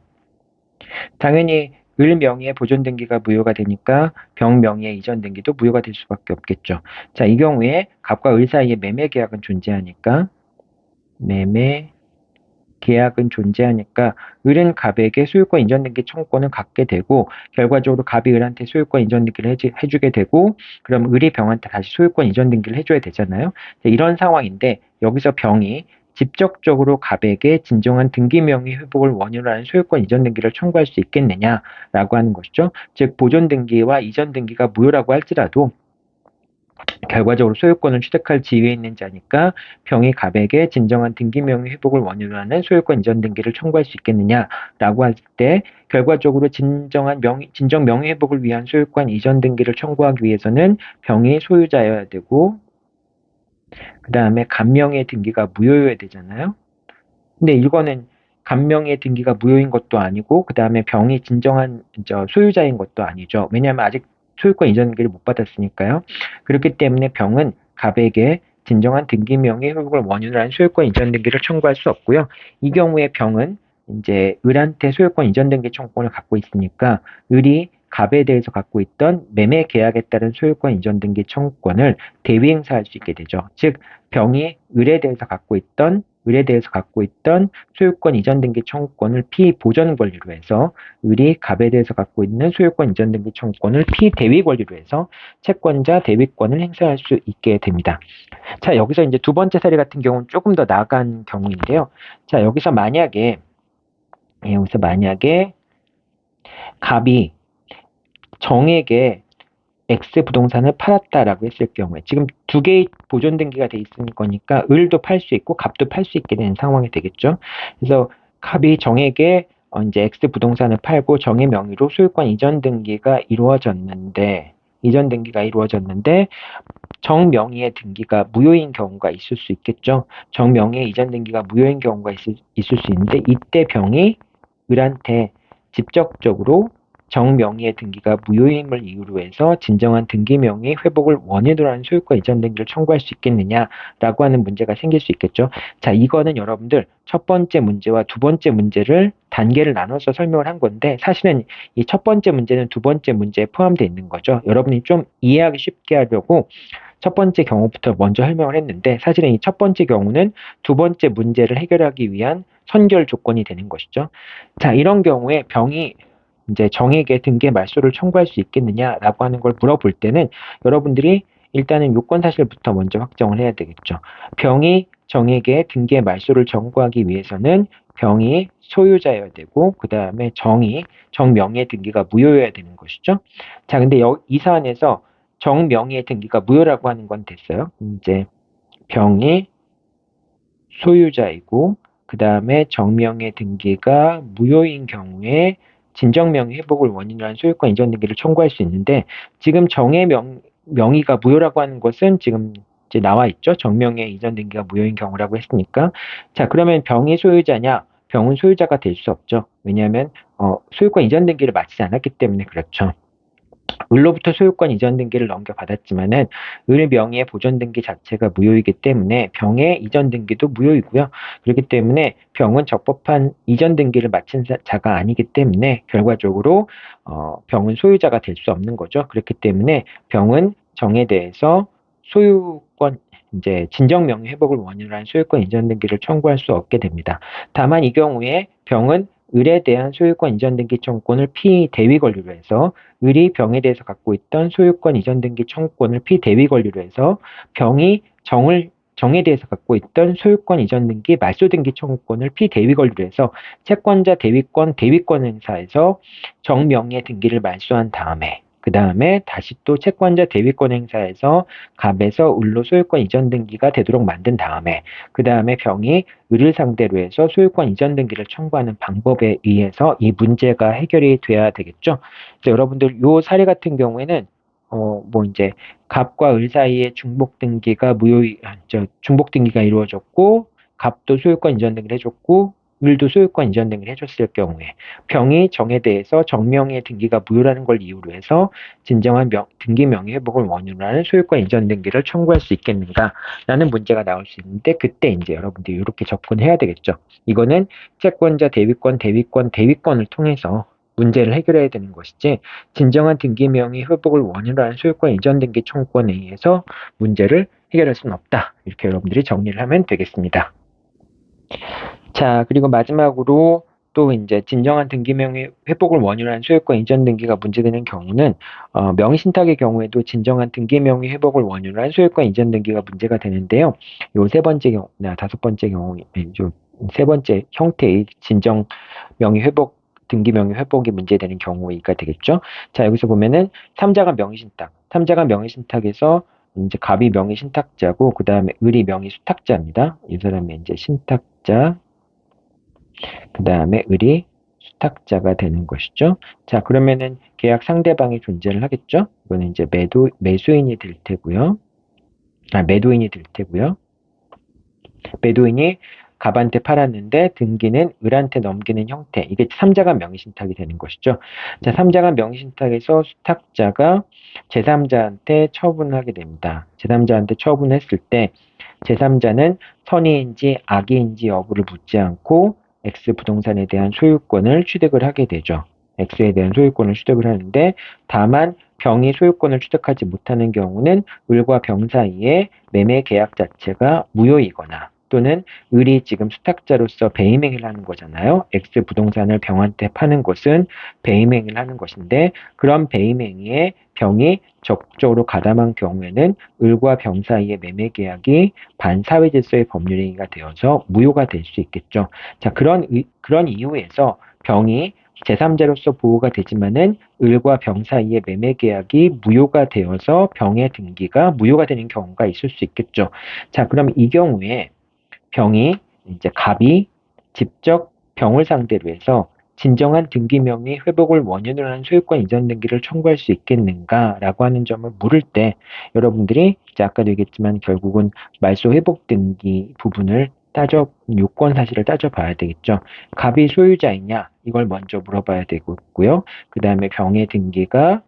당연히 을 명의의 보존 등기가 무효가 되니까 병 명의의 이전 등기도 무효가 될 수밖에 없겠죠. 자, 이 경우에 갑과 을 사이에 매매 계약은 존재하니까 매매 계약은 존재하니까 을은 갑에게 소유권 이전 등기 청구권을 갖게 되고 결과적으로 갑이 을한테 소유권 이전 등기를 해주게 되고 그럼 을이 병한테 다시 소유권 이전 등기를 해줘야 되잖아요. 이런 상황인데 여기서 병이 직접적으로 갑에게 진정한 등기 명의 회복을 원인으로 하는 소유권 이전 등기를 청구할 수 있겠느냐라고 하는 것이죠. 즉 보존 등기와 이전 등기가 무효라고 할지라도 결과적으로 소유권을 취득할 지위에 있는 자니까 병이 갑에게 진정한 등기 명의 회복을 원인으로 하는 소유권 이전 등기를 청구할 수 있겠느냐라고 할 때 결과적으로 진정 명의 회복을 위한 소유권 이전 등기를 청구하기 위해서는 병이 소유자여야 되고 그 다음에 갑명의 등기가 무효여야 되잖아요. 근데 이거는 갑명의 등기가 무효인 것도 아니고 그 다음에 병이 진정한 소유자인 것도 아니죠. 왜냐하면 아직 소유권 이전 등기를 못 받았으니까요. 그렇기 때문에 병은 갑에게 진정한 등기 명의 회복을 원인으로 한 소유권 이전 등기를 청구할 수 없고요. 이 경우에 병은 이제 을한테 소유권 이전 등기 청구권을 갖고 있으니까 을이 갑에 대해서 갖고 있던 매매 계약에 따른 소유권 이전 등기 청구권을 대위 행사할 수 있게 되죠. 즉 병이 을에 대해서 갖고 있던 소유권 이전 등기 청구권을 피보전 권리로 해서 을이 갑에 대해서 갖고 있는 소유권 이전 등기 청구권을 피대위 권리로 해서 채권자 대위권을 행사할 수 있게 됩니다. 자, 여기서 이제 두 번째 사례 같은 경우는 조금 더 나아간 경우인데요. 자, 여기서 만약에 갑이 정에게 X 부동산을 팔았다라고 했을 경우에 지금 두 개의 보존 등기가 돼 있을 거니까 을도 팔 수 있고 갑도 팔 수 있게 되는 상황이 되겠죠. 그래서 갑이 정에게 이제 X 부동산을 팔고 정의 명의로 소유권 이전 등기가 이루어졌는데 정 명의의 등기가 무효인 경우가 있을 수 있겠죠. 정 명의의 이전 등기가 무효인 경우가 있을 수 있는데 이때 병이 을한테 직접적으로 정 명의의 등기가 무효임을 이유로 해서 진정한 등기 명의 회복을 원인으로 하는 소유권 이전 등기를 청구할 수 있겠느냐라고 하는 문제가 생길 수 있겠죠. 자, 이거는 여러분들 첫 번째 문제와 두 번째 문제를 단계를 나눠서 설명을 한 건데 사실은 이 첫 번째 문제는 두 번째 문제에 포함되어 있는 거죠. 여러분이 좀 이해하기 쉽게 하려고 첫 번째 경우부터 먼저 설명을 했는데 사실은 이 첫 번째 경우는 두 번째 문제를 해결하기 위한 선결 조건이 되는 것이죠. 자, 이런 경우에 병이 이제 정에게 등기 말소를 청구할 수 있겠느냐라고 하는 걸 물어볼 때는 여러분들이 일단은 요건 사실부터 먼저 확정을 해야 되겠죠. 병이 정에게 등기 말소를 청구하기 위해서는 병이 소유자여야 되고 그 다음에 정명의 등기가 무효여야 되는 것이죠. 자, 근데 이 사안에서 정명의 등기가 무효라고 하는 건 됐어요. 이제 병이 소유자이고 그 다음에 정명의 등기가 무효인 경우에 진정명의 회복을 원인으로 한 소유권 이전 등기를 청구할 수 있는데 지금 정의 명의가 무효라고 하는 것은 지금 이제 나와 있죠. 정명의 이전 등기가 무효인 경우라고 했으니까. 자, 그러면 병이 소유자냐? 병은 소유자가 될 수 없죠. 왜냐하면 소유권 이전 등기를 마치지 않았기 때문에 그렇죠. 을로부터 소유권 이전 등기를 넘겨받았지만은 을 명의의 보존 등기 자체가 무효이기 때문에 병의 이전 등기도 무효이고요. 그렇기 때문에 병은 적법한 이전 등기를 마친 자가 아니기 때문에 결과적으로 병은 소유자가 될 수 없는 거죠. 그렇기 때문에 병은 정에 대해서 소유권 이제 진정 명의 회복을 원인으로 한 소유권 이전 등기를 청구할 수 없게 됩니다. 다만 이 경우에 병은 을에 대한 소유권 이전 등기 청구권을 피대위 권리로 해서 을이 병에 대해서 갖고 있던 소유권 이전 등기 청구권을 피대위 권리로 해서 병이 정에 대해서 갖고 있던 소유권 이전 등기 말소 등기 청구권을 피대위 권리로 해서 채권자 대위권 행사에서 정명의 등기를 말소한 다음에 그 다음에 다시 또 채권자 대위권 행사에서 갑에서 을로 소유권 이전 등기가 되도록 만든 다음에 그 다음에 병이 을을 상대로 해서 소유권 이전 등기를 청구하는 방법에 의해서 이 문제가 해결이 돼야 되겠죠. 여러분들 요 사례 같은 경우에는 뭐 이제 갑과 을 사이에 중복 등기가 이루어졌고 갑도 소유권 이전 등기를 해줬고 을도 소유권 이전 등기를 해줬을 경우에 병이 정에 대해서 정명의 등기가 무효라는 걸 이유로 해서 진정한 등기 명의 회복을 원인으로 하는 소유권 이전 등기를 청구할 수 있겠는가라는 문제가 나올 수 있는데 그때 이제 여러분들이 이렇게 접근해야 되겠죠. 이거는 채권자 대위권을 통해서 문제를 해결해야 되는 것이지 진정한 등기 명의 회복을 원인으로 하는 소유권 이전 등기 청구권에 의해서 문제를 해결할 수는 없다. 이렇게 여러분들이 정리를 하면 되겠습니다. 자, 그리고 마지막으로 또 이제 진정한 등기 명의 회복을 원인으로 하는 소유권 이전 등기가 문제되는 경우는 명의신탁의 경우에도 진정한 등기 명의 회복을 원인으로 한 소유권 이전 등기가 문제가 되는데요. 요 세 번째 경우나 다섯 번째 경우, 세 번째 형태의 진정 명의 회복 등기 명의 회복이 문제되는 경우가 되겠죠. 자, 여기서 보면은 삼자간 명의신탁에서 이제 갑이 명의 신탁자고, 그 다음에 을이 명의 수탁자입니다. 이 사람이 이제 신탁자, 그 다음에 을이 수탁자가 되는 것이죠. 자, 그러면은 계약 상대방이 존재를 하겠죠? 이거는 이제 매수인이 될 테고요. 매도인이 될 테고요. 매도인이 갑한테 팔았는데 등기는 을한테 넘기는 형태. 이게 3자간 명의신탁이 되는 것이죠. 자, 3자간 명의신탁에서 수탁자가 제3자한테 처분을 하게 됩니다. 제3자한테 처분했을 때 제3자는 선의인지 악의인지 여부를 묻지 않고 X 부동산에 대한 소유권을 취득을 하게 되죠. X에 대한 소유권을 취득을 하는데 다만 병이 소유권을 취득하지 못하는 경우는 을과 병 사이에 매매 계약 자체가 무효이거나 또는 을이 지금 수탁자로서 배임행위를 하는 거잖아요. X 부동산을 병한테 파는 것은 배임행위를 하는 것인데 그런 배임행위에 병이 적극적으로 가담한 경우에는 을과 병 사이의 매매 계약이 반사회질서의 법률행위가 되어서 무효가 될 수 있겠죠. 자, 그런 이유에서 병이 제3자로서 보호가 되지만은 을과 병 사이의 매매 계약이 무효가 되어서 병의 등기가 무효가 되는 경우가 있을 수 있겠죠. 자, 그럼 이 경우에 병이 이제 갑이 직접 병을 상대로 해서 진정한 등기 명의 회복을 원인으로 하는 소유권 이전 등기를 청구할 수 있겠는가라고 하는 점을 물을 때 여러분들이 이제 아까도 얘기했지만 결국은 말소 회복 등기 부분을 요건 사실을 따져봐야 되겠죠. 갑이 소유자이냐 이걸 먼저 물어봐야 되고요. 그 다음에 병의 등기가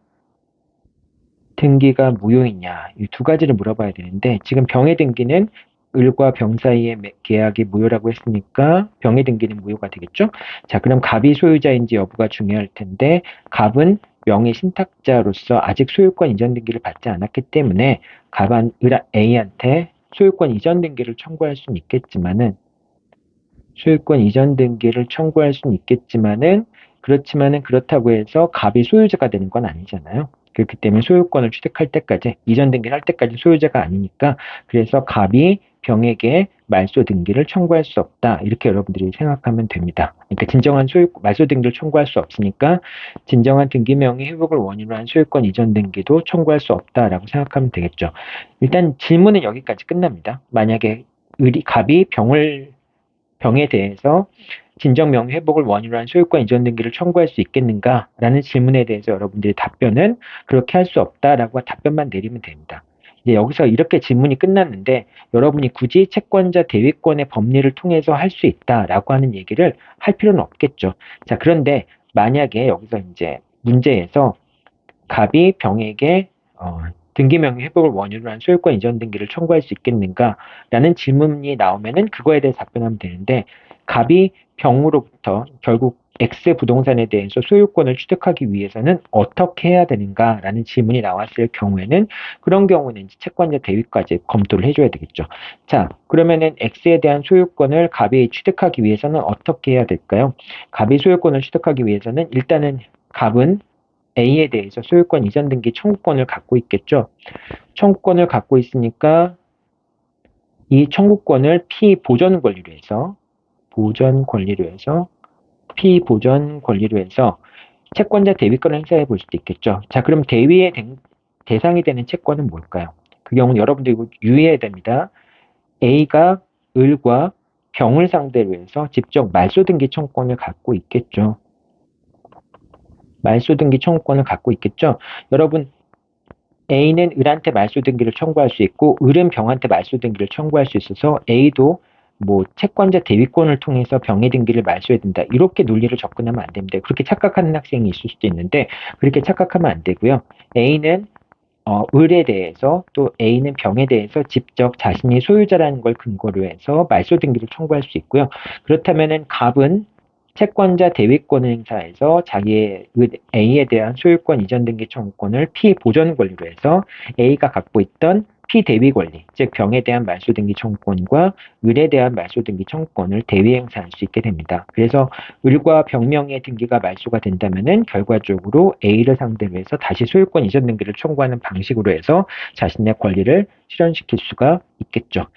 무효이냐 이 두 가지를 물어봐야 되는데 지금 병의 등기는 을과 병 사이의 계약이 무효라고 했으니까 병의 등기는 무효가 되겠죠. 자, 그럼 갑이 소유자인지 여부가 중요할 텐데 갑은 명의 신탁자로서 아직 소유권 이전 등기를 받지 않았기 때문에 갑은 을 A한테 소유권 이전 등기를 청구할 수는 있겠지만은 그렇지만은 그렇다고 해서 갑이 소유자가 되는 건 아니잖아요. 그렇기 때문에 소유권을 취득할 때까지 이전 등기를 할 때까지 소유자가 아니니까 그래서 갑이 병에게 말소 등기를 청구할 수 없다. 이렇게 여러분들이 생각하면 됩니다. 그러니까 진정한 말소 등기를 청구할 수 없으니까 진정한 등기 명의 회복을 원인으로 한 소유권 이전 등기도 청구할 수 없다라고 생각하면 되겠죠. 일단 질문은 여기까지 끝납니다. 만약에 갑이 병에 대해서 진정 명의 회복을 원인으로 한 소유권 이전 등기를 청구할 수 있겠는가라는 질문에 대해서 여러분들이 답변은 그렇게 할 수 없다라고 답변만 내리면 됩니다. 이제 여기서 이렇게 질문이 끝났는데 여러분이 굳이 채권자 대위권의 법리를 통해서 할 수 있다라고 하는 얘기를 할 필요는 없겠죠. 자, 그런데 만약에 여기서 이제 문제에서 갑이 병에게 등기명의 회복을 원인으로 한 소유권 이전 등기를 청구할 수 있겠는가라는 질문이 나오면은 그거에 대해 답변하면 되는데 갑이 병으로부터 결국 X 부동산에 대해서 소유권을 취득하기 위해서는 어떻게 해야 되는가라는 질문이 나왔을 경우에는 그런 경우는 이제 채권자 대위까지 검토를 해줘야 되겠죠. 자, 그러면은 X에 대한 소유권을 갑이 취득하기 위해서는 어떻게 해야 될까요? 갑이 소유권을 취득하기 위해서는 일단은 갑은 A에 대해서 소유권 이전 등기 청구권을 갖고 있겠죠. 청구권을 갖고 있으니까 이 청구권을 피보전 권리로 해서 채권자 대위권을 행사해 볼 수도 있겠죠. 자, 그럼 대위의 대상이 되는 채권은 뭘까요? 그 경우는 여러분들이 유의해야 됩니다. A가 을과 병을 상대로 해서 직접 말소 등기 청구권을 갖고 있겠죠. 말소 등기 청구권을 갖고 있겠죠. 여러분 A는 을한테 말소 등기를 청구할 수 있고 을은 병한테 말소 등기를 청구할 수 있어서 A도 뭐 채권자 대위권을 통해서 병의 등기를 말소해야 된다. 이렇게 논리를 접근하면 안 됩니다. 그렇게 착각하는 학생이 있을 수도 있는데 그렇게 착각하면 안 되고요. A는 을에 대해서 또 A는 병에 대해서 직접 자신이 소유자라는 걸 근거로 해서 말소 등기를 청구할 수 있고요. 그렇다면은 갑은 채권자 대위권을 행사해서 자기의 A에 대한 소유권 이전 등기 청구권을 피보전 권리로 해서 A가 갖고 있던 피대위 권리, 즉 병에 대한 말소 등기 청구권과 을에 대한 말소 등기 청구권을 대위 행사할 수 있게 됩니다. 그래서 을과 병명의 등기가 말소가 된다면은 결과적으로 A를 상대로 해서 다시 소유권 이전 등기를 청구하는 방식으로 해서 자신의 권리를 실현시킬 수가 있겠죠.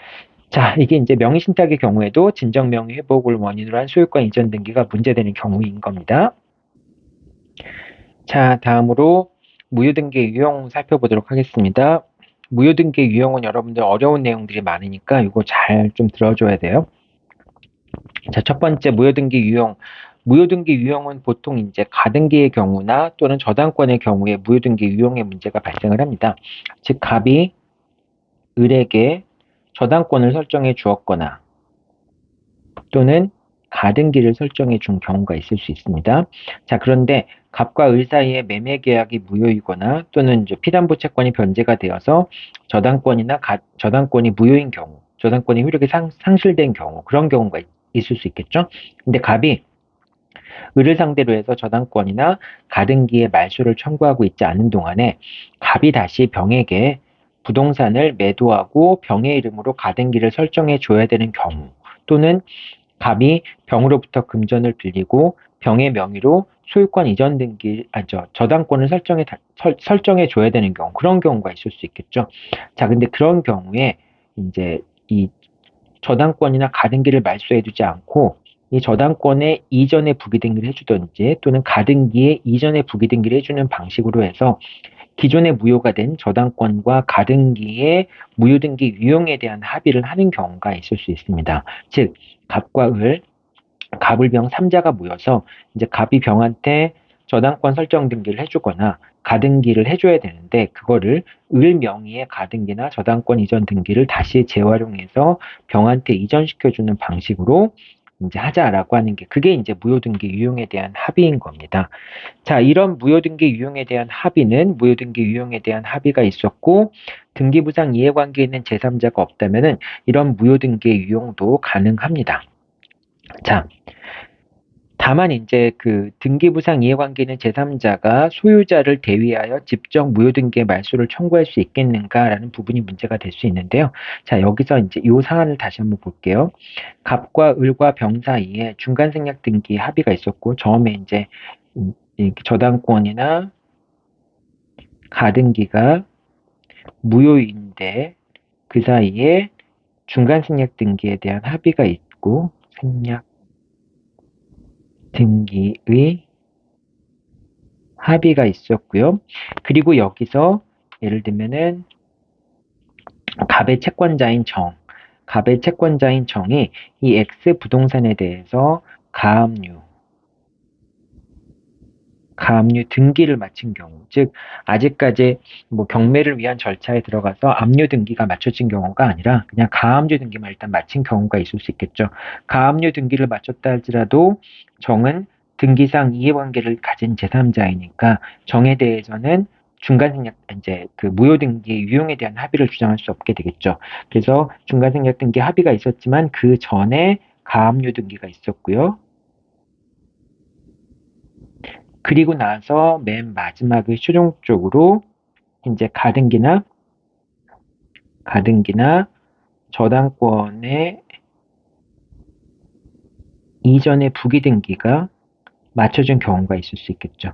자, 이게 이제 명의신탁의 경우에도 진정 명의 회복을 원인으로 한 소유권 이전 등기가 문제되는 경우인 겁니다. 자, 다음으로 무효등기 유형 살펴보도록 하겠습니다. 무효등기의 유형은 여러분들 어려운 내용들이 많으니까 이거 잘 좀 들어줘야 돼요. 자, 첫 번째 무효등기 유형. 무효등기 유형은 보통 이제 가등기의 경우나 또는 저당권의 경우에 무효등기 유형의 문제가 발생을 합니다. 즉, 갑이 을에게 저당권을 설정해 주었거나 또는 가등기를 설정해 준 경우가 있을 수 있습니다. 자, 그런데 갑과 을 사이에 매매 계약이 무효이거나 또는 이제 피담보 채권이 변제가 되어서 저당권이 무효인 경우, 저당권의 효력이 상실된 경우, 그런 경우가 있을 수 있겠죠. 근데 갑이 을을 상대로 해서 저당권이나 가등기의 말소를 청구하고 있지 않은 동안에 갑이 다시 병에게 부동산을 매도하고 병의 이름으로 가등기를 설정해 줘야 되는 경우, 또는 갑이 병으로부터 금전을 빌리고 병의 명의로 소유권 이전 등기, 저당권을 설정해 줘야 되는 경우, 그런 경우가 있을 수 있겠죠. 자, 근데 그런 경우에 이제 이 저당권이나 가등기를 말소해 두지 않고 이 저당권의 이전에 부기등기를 해주든지 또는 가등기에 이전에 부기등기를 해주는 방식으로 해서 기존에 무효가 된 저당권과 가등기의 무효등기 유형에 대한 합의를 하는 경우가 있을 수 있습니다. 즉, 갑과 을, 갑을병 3자가 모여서 이제 갑이 병한테 저당권 설정 등기를 해주거나 가등기를 해줘야 되는데 그거를 을 명의의 가등기나 저당권 이전 등기를 다시 재활용해서 병한테 이전시켜주는 방식으로 이제 하자라고 하는 게 그게 이제 무효등기 유형에 대한 합의인 겁니다. 자, 이런 무효등기 유형에 대한 합의는 무효등기 유형에 대한 합의가 있었고 등기부상 이해관계 있는 제3자가 없다면은 이런 무효등기 유형도 가능합니다. 자, 다만 이제 그 등기부상 이해관계 있는 제3자가 소유자를 대위하여 직접 무효등기의 말소를 청구할 수 있겠는가라는 부분이 문제가 될 수 있는데요. 자, 여기서 이제 이 사안을 다시 한번 볼게요. 갑과 을과 병 사이에 중간생략 등기 합의가 있었고 처음에 이제 저당권이나 가등기가 무효인데 그 사이에 중간생략 등기에 대한 합의가 있고 생략 등기의 합의가 있었고요. 그리고 여기서 예를 들면은 갑의 채권자인 정이 이 X 부동산에 대해서 가압류 등기를 마친 경우, 즉 아직까지 뭐 경매를 위한 절차에 들어가서 압류 등기가 마쳐진 경우가 아니라 그냥 가압류 등기만 일단 마친 경우가 있을 수 있겠죠. 가압류 등기를 마쳤다 할지라도 정은 등기상 이해관계를 가진 제3자이니까 정에 대해서는 중간생략 이제 그 무효등기 유용에 대한 합의를 주장할 수 없게 되겠죠. 그래서 중간생략 등기 합의가 있었지만 그 전에 가압류 등기가 있었고요. 그리고 나서 맨 마지막에 최종적으로 이제 가등기나 저당권의 이전의 부기등기가 맞춰진 경우가 있을 수 있겠죠.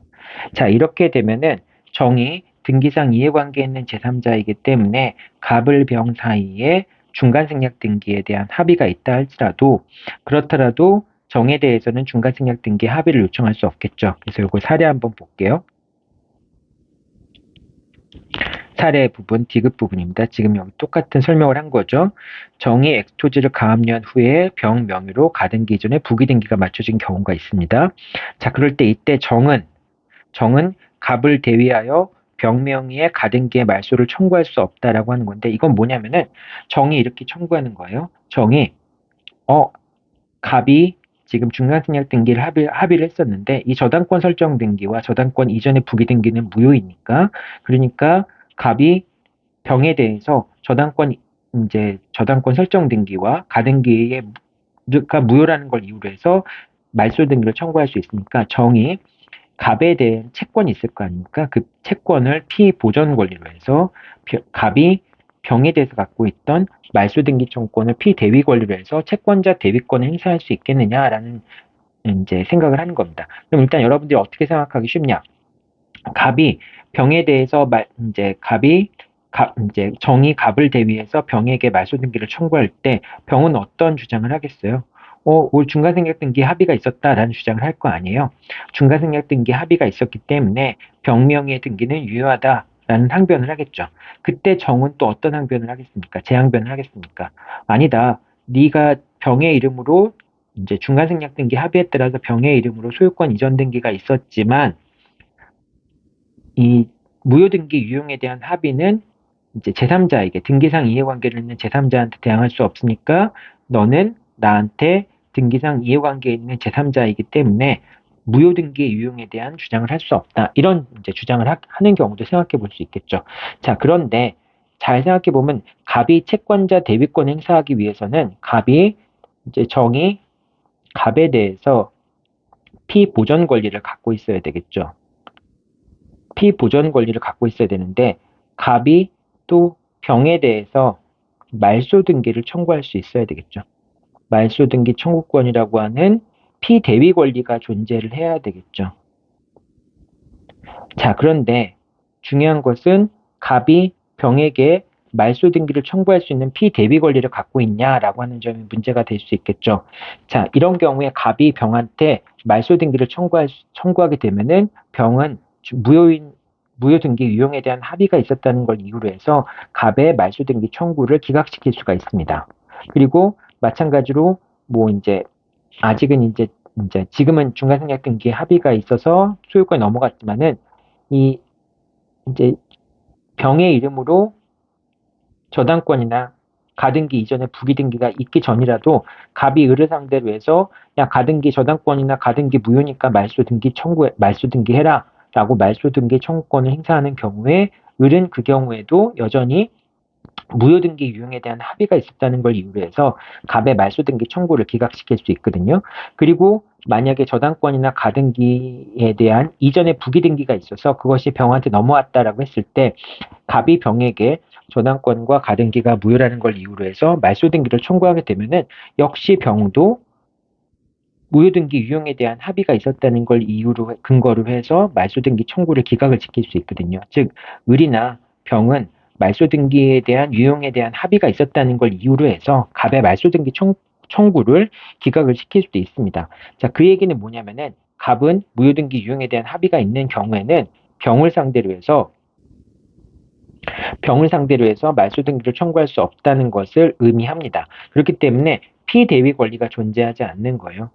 자, 이렇게 되면은 정이 등기상 이해관계 있는 제3자이기 때문에 갑을 병 사이에 중간생략 등기에 대한 합의가 있다 할지라도 그렇더라도 정에 대해서는 중간생략 등기 합의를 요청할 수 없겠죠. 그래서 이거 사례 한번 볼게요. 사례 부분, 디귿 부분입니다. 지금 여기 똑같은 설명을 한 거죠. 정이 엑스토지를 가압류한 후에 병 명의로 가등기 이전에 부기등기가 맞춰진 경우가 있습니다. 자, 그럴 때 이때 정은 갑을 대위하여 병 명의의 가등기의 말소를 청구할 수 없다라고 하는 건데 이건 뭐냐면은 정이 이렇게 청구하는 거예요. 정이 갑이 지금 중간생략 등기를 합의를 했었는데 이 저당권 설정 등기와 저당권 이전의 부기 등기는 무효이니까 그러니까 갑이 병에 대해서 저당권 설정 등기와 가등기가 무효라는 걸 이유로 해서 말소 등기를 청구할 수 있으니까 정이 갑에 대한 채권이 있을 거 아닙니까? 그 채권을 피보전 권리로 해서 갑이 병에 대해서 갖고 있던 말소 등기 청구권을 피대위 권리로 해서 채권자 대위권을 행사할 수 있겠느냐라는 이제 생각을 하는 겁니다. 그럼 일단 여러분들이 어떻게 생각하기 쉽냐? 갑이 병에 대해서 정이 갑을 대위해서 병에게 말소 등기를 청구할 때 병은 어떤 주장을 하겠어요? 올 중간생략 등기 합의가 있었다라는 주장을 할 거 아니에요. 중간생략 등기 합의가 있었기 때문에 병명의 등기는 유효하다. 라는 항변을 하겠죠. 그때 정은 또 어떤 항변을 하겠습니까? 재항변을 하겠습니까? 아니다. 네가 병의 이름으로 이제 중간생략 등기 합의에 따라서 병의 이름으로 소유권 이전 등기가 있었지만 이 무효 등기 유용에 대한 합의는 이제 제3자에게 등기상 이해관계를 있는 제3자한테 대항할 수 없으니까 너는 나한테 등기상 이해관계에 있는 제3자이기 때문에 무효 등기 유용에 대한 주장을 할 수 없다. 이런 이제 주장을 하는 경우도 생각해 볼 수 있겠죠. 자, 그런데 잘 생각해 보면 갑이 채권자 대위권 행사하기 위해서는 갑이 이제 정이 갑에 대해서 피보전 권리를 갖고 있어야 되겠죠. 피보전 권리를 갖고 있어야 되는데 갑이 또 병에 대해서 말소 등기를 청구할 수 있어야 되겠죠. 말소 등기 청구권이라고 하는 피대위 권리가 존재를 해야 되겠죠. 자, 그런데 중요한 것은 갑이 병에게 말소 등기를 청구할 수 있는 피대위 권리를 갖고 있냐라고 하는 점이 문제가 될 수 있겠죠. 자, 이런 경우에 갑이 병한테 말소 등기를 청구하게 되면은 병은 무효 등기 유용에 대한 합의가 있었다는 걸 이유로 해서 갑의 말소 등기 청구를 기각시킬 수가 있습니다. 그리고 마찬가지로 뭐 이제 아직은 이제 지금은 중간생략 등기 합의가 있어서 소유권이 넘어갔지만은 이 이제 병의 이름으로 저당권이나 가등기 이전에 부기등기가 있기 전이라도 갑이 을을 상대로 해서 야 가등기 저당권이나 가등기 무효니까 말소 등기해라라고 말소 등기 청구권을 행사하는 경우에 을은 그 경우에도 여전히 무효 등기 유용에 대한 합의가 있었다는 걸 이유로 해서 갑의 말소 등기 청구를 기각시킬 수 있거든요. 그리고 만약에 저당권이나 가등기에 대한 이전에 부기 등기가 있어서 그것이 병한테 넘어왔다라고 했을 때 갑이 병에게 저당권과 가등기가 무효라는 걸 이유로 해서 말소 등기를 청구하게 되면은 역시 병도 무효 등기 유용에 대한 합의가 있었다는 걸 이유로 근거로 해서 말소 등기 청구를 기각을 시킬 수 있거든요. 즉 을이나 병은 말소 등기에 대한 유용에 대한 합의가 있었다는 걸 이유로 해서 갑의 말소 등기 청구를 기각을 시킬 수도 있습니다. 자, 그 얘기는 뭐냐면은 갑은 무효 등기 유용에 대한 합의가 있는 경우에는 병을 상대로 해서 말소 등기를 청구할 수 없다는 것을 의미합니다. 그렇기 때문에 피대위 권리가 존재하지 않는 거예요.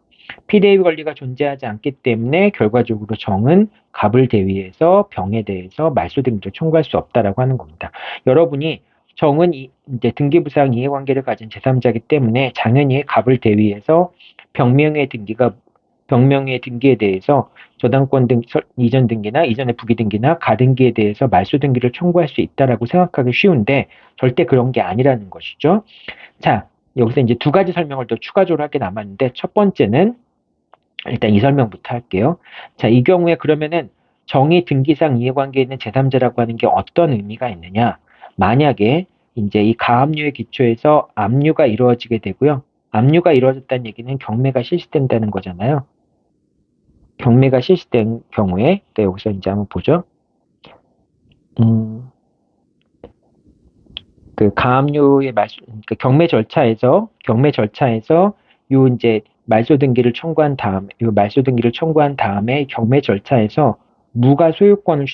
피대위 권리가 존재하지 않기 때문에 결과적으로 정은 갑을 대위해서 병에 대해서 말소 등기를 청구할 수 없다라고 하는 겁니다. 여러분이 정은 이제 등기부상 이해관계를 가진 제3자이기 때문에 당연히 갑을 대위해서 병명의 등기에 대해서 저당권 이전 등기나 이전의 부기 등기나 가등기에 대해서 말소 등기를 청구할 수 있다라고 생각하기 쉬운데 절대 그런 게 아니라는 것이죠. 자, 여기서 이제 두 가지 설명을 더 추가적으로 하게 남았는데 첫 번째는 일단 이 설명부터 할게요. 자, 이 경우에 그러면은 정의 등기상 이해관계에 있는 제3자라고 하는 게 어떤 의미가 있느냐? 만약에 이제 이 가압류의 기초에서 압류가 이루어지게 되고요. 압류가 이루어졌다는 얘기는 경매가 실시된다는 거잖아요. 경매가 실시된 경우에, 네, 여기서 이제 한번 보죠. 그 가압류의 그러니까 경매 절차에서 요 이제 말소 등기를 청구한 다음에 경매 절차에서 무가 소유권을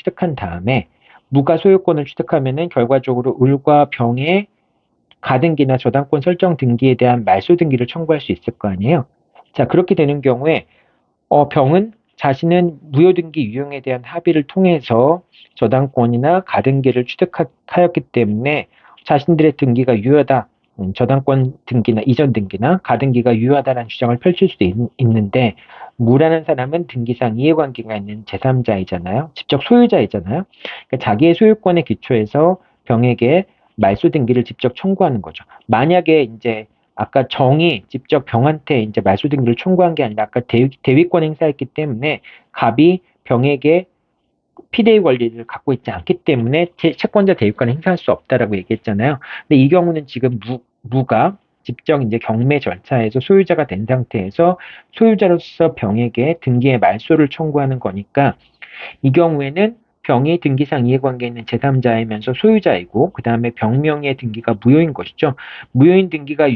취득하면은 결과적으로 을과 병의 가등기나 저당권 설정 등기에 대한 말소 등기를 청구할 수 있을 거 아니에요. 자, 그렇게 되는 경우에 병은 자신은 무효등기 유용에 대한 합의를 통해서 저당권이나 가등기를 취득하였기 때문에 자신들의 등기가 유효하다, 저당권 등기나 이전 등기나 가등기가 유효하다는 주장을 펼칠 수도 있는데 무라는 사람은 등기상 이해관계가 있는 제3자이잖아요. 직접 소유자이잖아요. 그러니까 자기의 소유권에 기초해서 병에게 말소 등기를 직접 청구하는 거죠. 만약에 이제 아까 정이 직접 병한테 이제 말소 등기를 청구한 게 아니라 아까 대위권 행사했기 때문에 갑이 병에게 피대위 권리를 갖고 있지 않기 때문에 채권자 대위권을 행사할 수 없다라고 얘기했잖아요. 근데 이 경우는 지금 무가 직접 이제 경매 절차에서 소유자가 된 상태에서 소유자로서 병에게 등기의 말소를 청구하는 거니까 이 경우에는 병이 등기상 이해관계에 있는 제3자이면서 소유자이고 그 다음에 병명의 등기가 무효인 것이죠. 무효인 등기가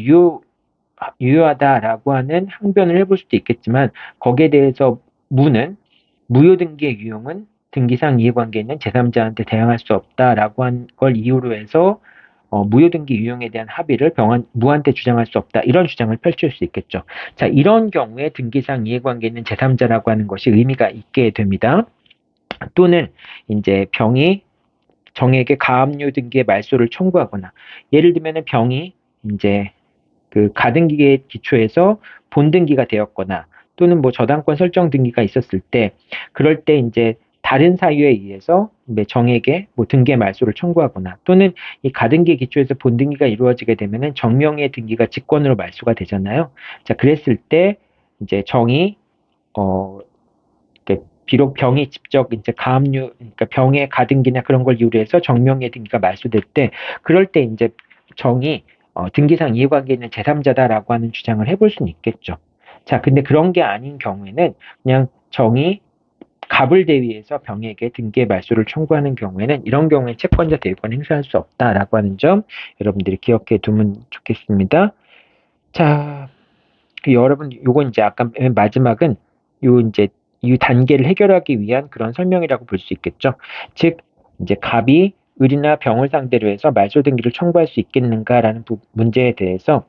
유효하다라고 하는 항변을 해볼 수도 있겠지만 거기에 대해서 무효 등기의 유효는 등기상 이해관계 있는 제3자한테 대항할 수 없다라고 한 걸 이유로 해서 무효등기 유용에 대한 합의를 무한대 주장할 수 없다. 이런 주장을 펼칠 수 있겠죠. 자, 이런 경우에 등기상 이해관계 있는 제3자라고 하는 것이 의미가 있게 됩니다. 또는 이제 병이 정에게 가압류 등기의 말소를 청구하거나, 예를 들면 병이 이제 그 가등기의 기초에서 본등기가 되었거나, 또는 뭐 저당권 설정 등기가 있었을 때, 그럴 때 이제 다른 사유에 의해서 정에게 뭐 등기의 말소를 청구하거나, 또는 이 가등기의 기초에서 본등기가 이루어지게 되면은 정명의 등기가 직권으로 말소가 되잖아요. 자, 그랬을 때 이제 정이 비록 병이 직접 이제 가압류, 그러니까 병의 가등기나 그런 걸 이유로 해서 정명의 등기가 말소될 때, 그럴 때 이제 정이 등기상 이해관계 있는 제3자다라고 하는 주장을 해볼 수는 있겠죠. 자, 근데 그런 게 아닌 경우에는 그냥 정이 갑을 대위해서 병에게 등기의 말소를 청구하는 경우에는 이런 경우에 채권자 대위권을 행사할 수 없다라고 하는 점 여러분들이 기억해 두면 좋겠습니다. 자, 여러분 요건 이제 아까 맨 마지막은 요 이제 이 단계를 해결하기 위한 그런 설명이라고 볼 수 있겠죠. 즉 이제 갑이 을이나 병을 상대로 해서 말소 등기를 청구할 수 있겠는가라는 문제에 대해서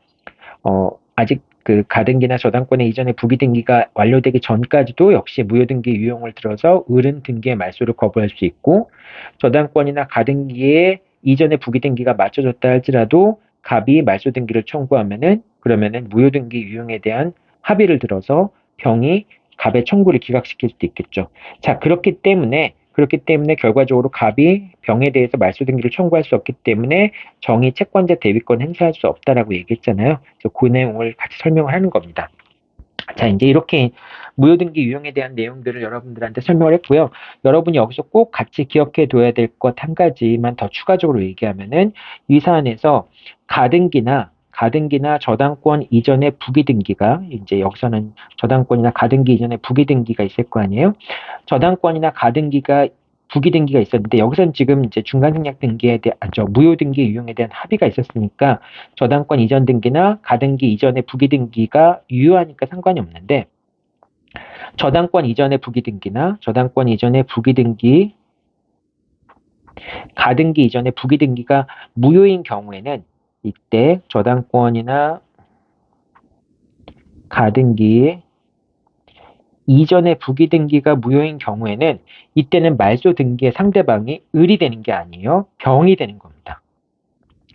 아직 그 가등기나 저당권의 이전의 부기등기가 완료되기 전까지도 역시 무효등기 유형을 들어서 을은 등기의 말소를 거부할 수 있고, 저당권이나 가등기의 이전의 부기등기가 맞춰졌다 할지라도 갑이 말소등기를 청구하면은 그러면은 무효등기 유형에 대한 합의를 들어서 병이 갑의 청구를 기각시킬 수도 있겠죠. 자, 그렇기 때문에 결과적으로 갑이 병에 대해서 말소등기를 청구할 수 없기 때문에 정의 채권자 대위권 행사할 수 없다라고 얘기했잖아요. 그래서 그 내용을 같이 설명을 하는 겁니다. 자, 이제 이렇게 무효등기 유형에 대한 내용들을 여러분들한테 설명을 했고요. 여러분이 여기서 꼭 같이 기억해 둬야 될 것 한 가지만 더 추가적으로 얘기하면은 이 사안에서 가등기나 저당권 이전의 부기등기가, 이제 여기서는 저당권이나 가등기 이전의 부기등기가 있을 거 아니에요. 저당권이나 가등기가 부기등기가 있었는데 여기서는 지금 이제 중간생략 등기에 대한 무효등기 유형에 대한 합의가 있었으니까 저당권 이전 등기나 가등기 이전의 부기등기가 유효하니까 상관이 없는데, 저당권 이전의 부기등기나 저당권 이전의 부기등기, 가등기 이전의 부기등기가 무효인 경우에는 이때 저당권이나 가등기 이전의 부기등기가 무효인 경우에는 이때는 말소 등기의 상대방이 을이 되는 게 아니에요. 병이 되는 겁니다.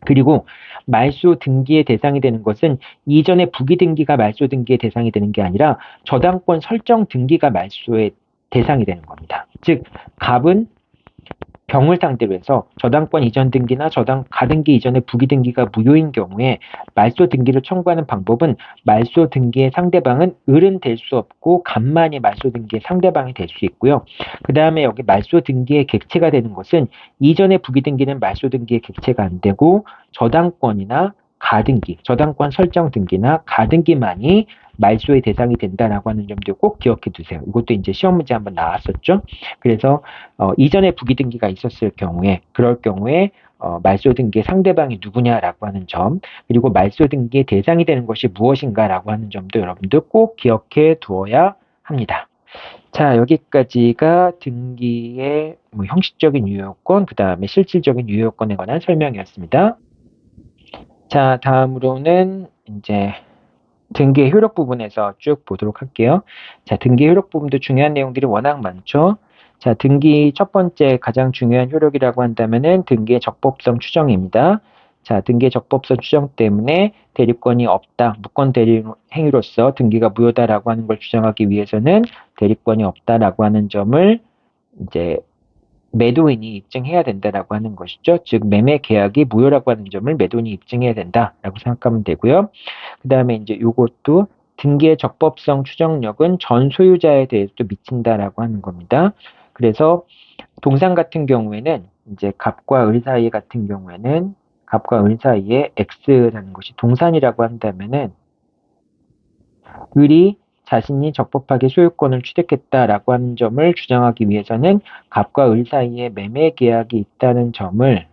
그리고 말소 등기의 대상이 되는 것은 이전의 부기등기가 말소 등기의 대상이 되는 게 아니라 저당권 설정 등기가 말소의 대상이 되는 겁니다. 즉, 갑은 병을 상대로 해서 저당권 이전 등기나 가등기 이전의 부기등기가 무효인 경우에 말소 등기를 청구하는 방법은 말소 등기의 상대방은 을은 될 수 없고 갑만이 말소 등기의 상대방이 될 수 있고요. 그 다음에 여기 말소 등기의 객체가 되는 것은 이전의 부기등기는 말소 등기의 객체가 안 되고 저당권이나 가등기, 저당권 설정 등기나 가등기만이 말소의 대상이 된다라고 하는 점도 꼭 기억해 두세요. 이것도 이제 시험 문제 한번 나왔었죠. 그래서 이전에 부기등기가 있었을 경우에, 그럴 경우에 말소 등기의 상대방이 누구냐라고 하는 점, 그리고 말소 등기의 대상이 되는 것이 무엇인가라고 하는 점도 여러분들 꼭 기억해 두어야 합니다. 자, 여기까지가 등기의 형식적인 유효권, 그 다음에 실질적인 유효권에 관한 설명이었습니다. 자, 다음으로는 이제 등기의 효력 부분에서 쭉 보도록 할게요. 자, 등기의 효력 부분도 중요한 내용들이 워낙 많죠. 자, 등기 첫 번째 가장 중요한 효력이라고 한다면은 등기의 적법성 추정입니다. 자, 등기의 적법성 추정 때문에 대리권이 없다, 무권 대리 행위로서 등기가 무효다라고 하는 걸 주장하기 위해서는 대리권이 없다라고 하는 점을 이제 매도인이 입증해야 된다라고 하는 것이죠. 즉, 매매 계약이 무효라고 하는 점을 매도인이 입증해야 된다라고 생각하면 되고요. 그 다음에 이제 요것도 등기의 적법성 추정력은 전 소유자에 대해서도 미친다라고 하는 겁니다. 그래서 동상 같은 경우에는 이제 갑과 을 사이 같은 경우에는 갑과 을 사이에 X라는 것이 동산이라고 한다면은 을이 자신이 적법하게 소유권을 취득했다라고 하는 점을 주장하기 위해서는 갑과 을 사이에 매매 계약이 있다는 점을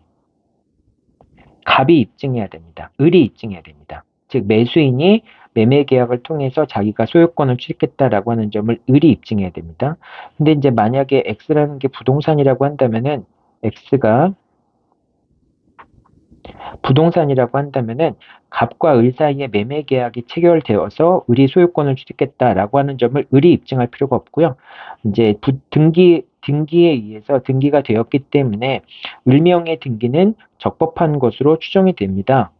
갑이 입증해야 됩니다. 을이 입증해야 됩니다. 즉, 매수인이 매매 계약을 통해서 자기가 소유권을 취득했다라고 하는 점을 을이 입증해야 됩니다. 근데 이제 만약에 X라는 게 부동산이라고 한다면은 X가 부동산이라고 한다면은 갑과 을 사이에 매매 계약이 체결되어서 을이 소유권을 취득했다라고 하는 점을 을이 입증할 필요가 없고요. 이제 등기에 의해서 등기가 되었기 때문에 을명의 등기는 적법한 것으로 추정이 됩니다.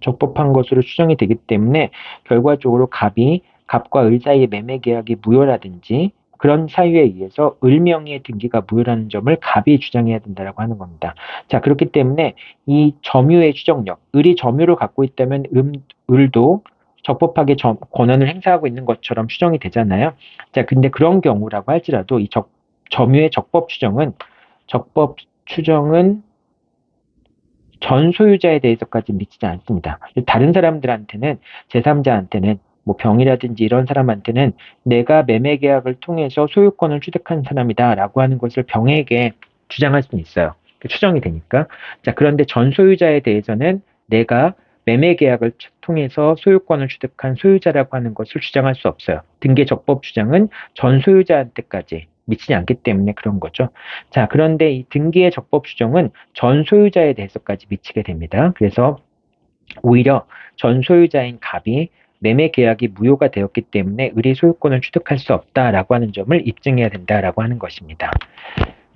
적법한 것으로 추정이 되기 때문에 결과적으로 갑과 을 사이의 매매 계약이 무효라든지 그런 사유에 의해서 을명의 등기가 무효라는 점을 갑이 주장해야 된다고 하는 겁니다. 자, 그렇기 때문에 이 점유의 추정력, 을이 점유를 갖고 있다면 을도 적법하게 권한을 행사하고 있는 것처럼 추정이 되잖아요. 자, 근데 그런 경우라고 할지라도 이 점유의 적법 추정은 전 소유자에 대해서까지 미치지 않습니다. 다른 사람들한테는, 제3자한테는, 뭐 병이라든지 이런 사람한테는 내가 매매 계약을 통해서 소유권을 취득한 사람이다라고 하는 것을 병에게 주장할 수는 있어요. 추정이 되니까. 자, 그런데 전 소유자에 대해서는 내가 매매 계약을 통해서 소유권을 취득한 소유자라고 하는 것을 주장할 수 없어요. 등기 적법 주장은 전 소유자한테까지 미치지 않기 때문에 그런 거죠. 자, 그런데 이 등기의 적법 추정은 전 소유자에 대해서까지 미치게 됩니다. 그래서 오히려 전 소유자인 갑이 매매 계약이 무효가 되었기 때문에 을이 소유권을 취득할 수 없다라고 하는 점을 입증해야 된다라고 하는 것입니다.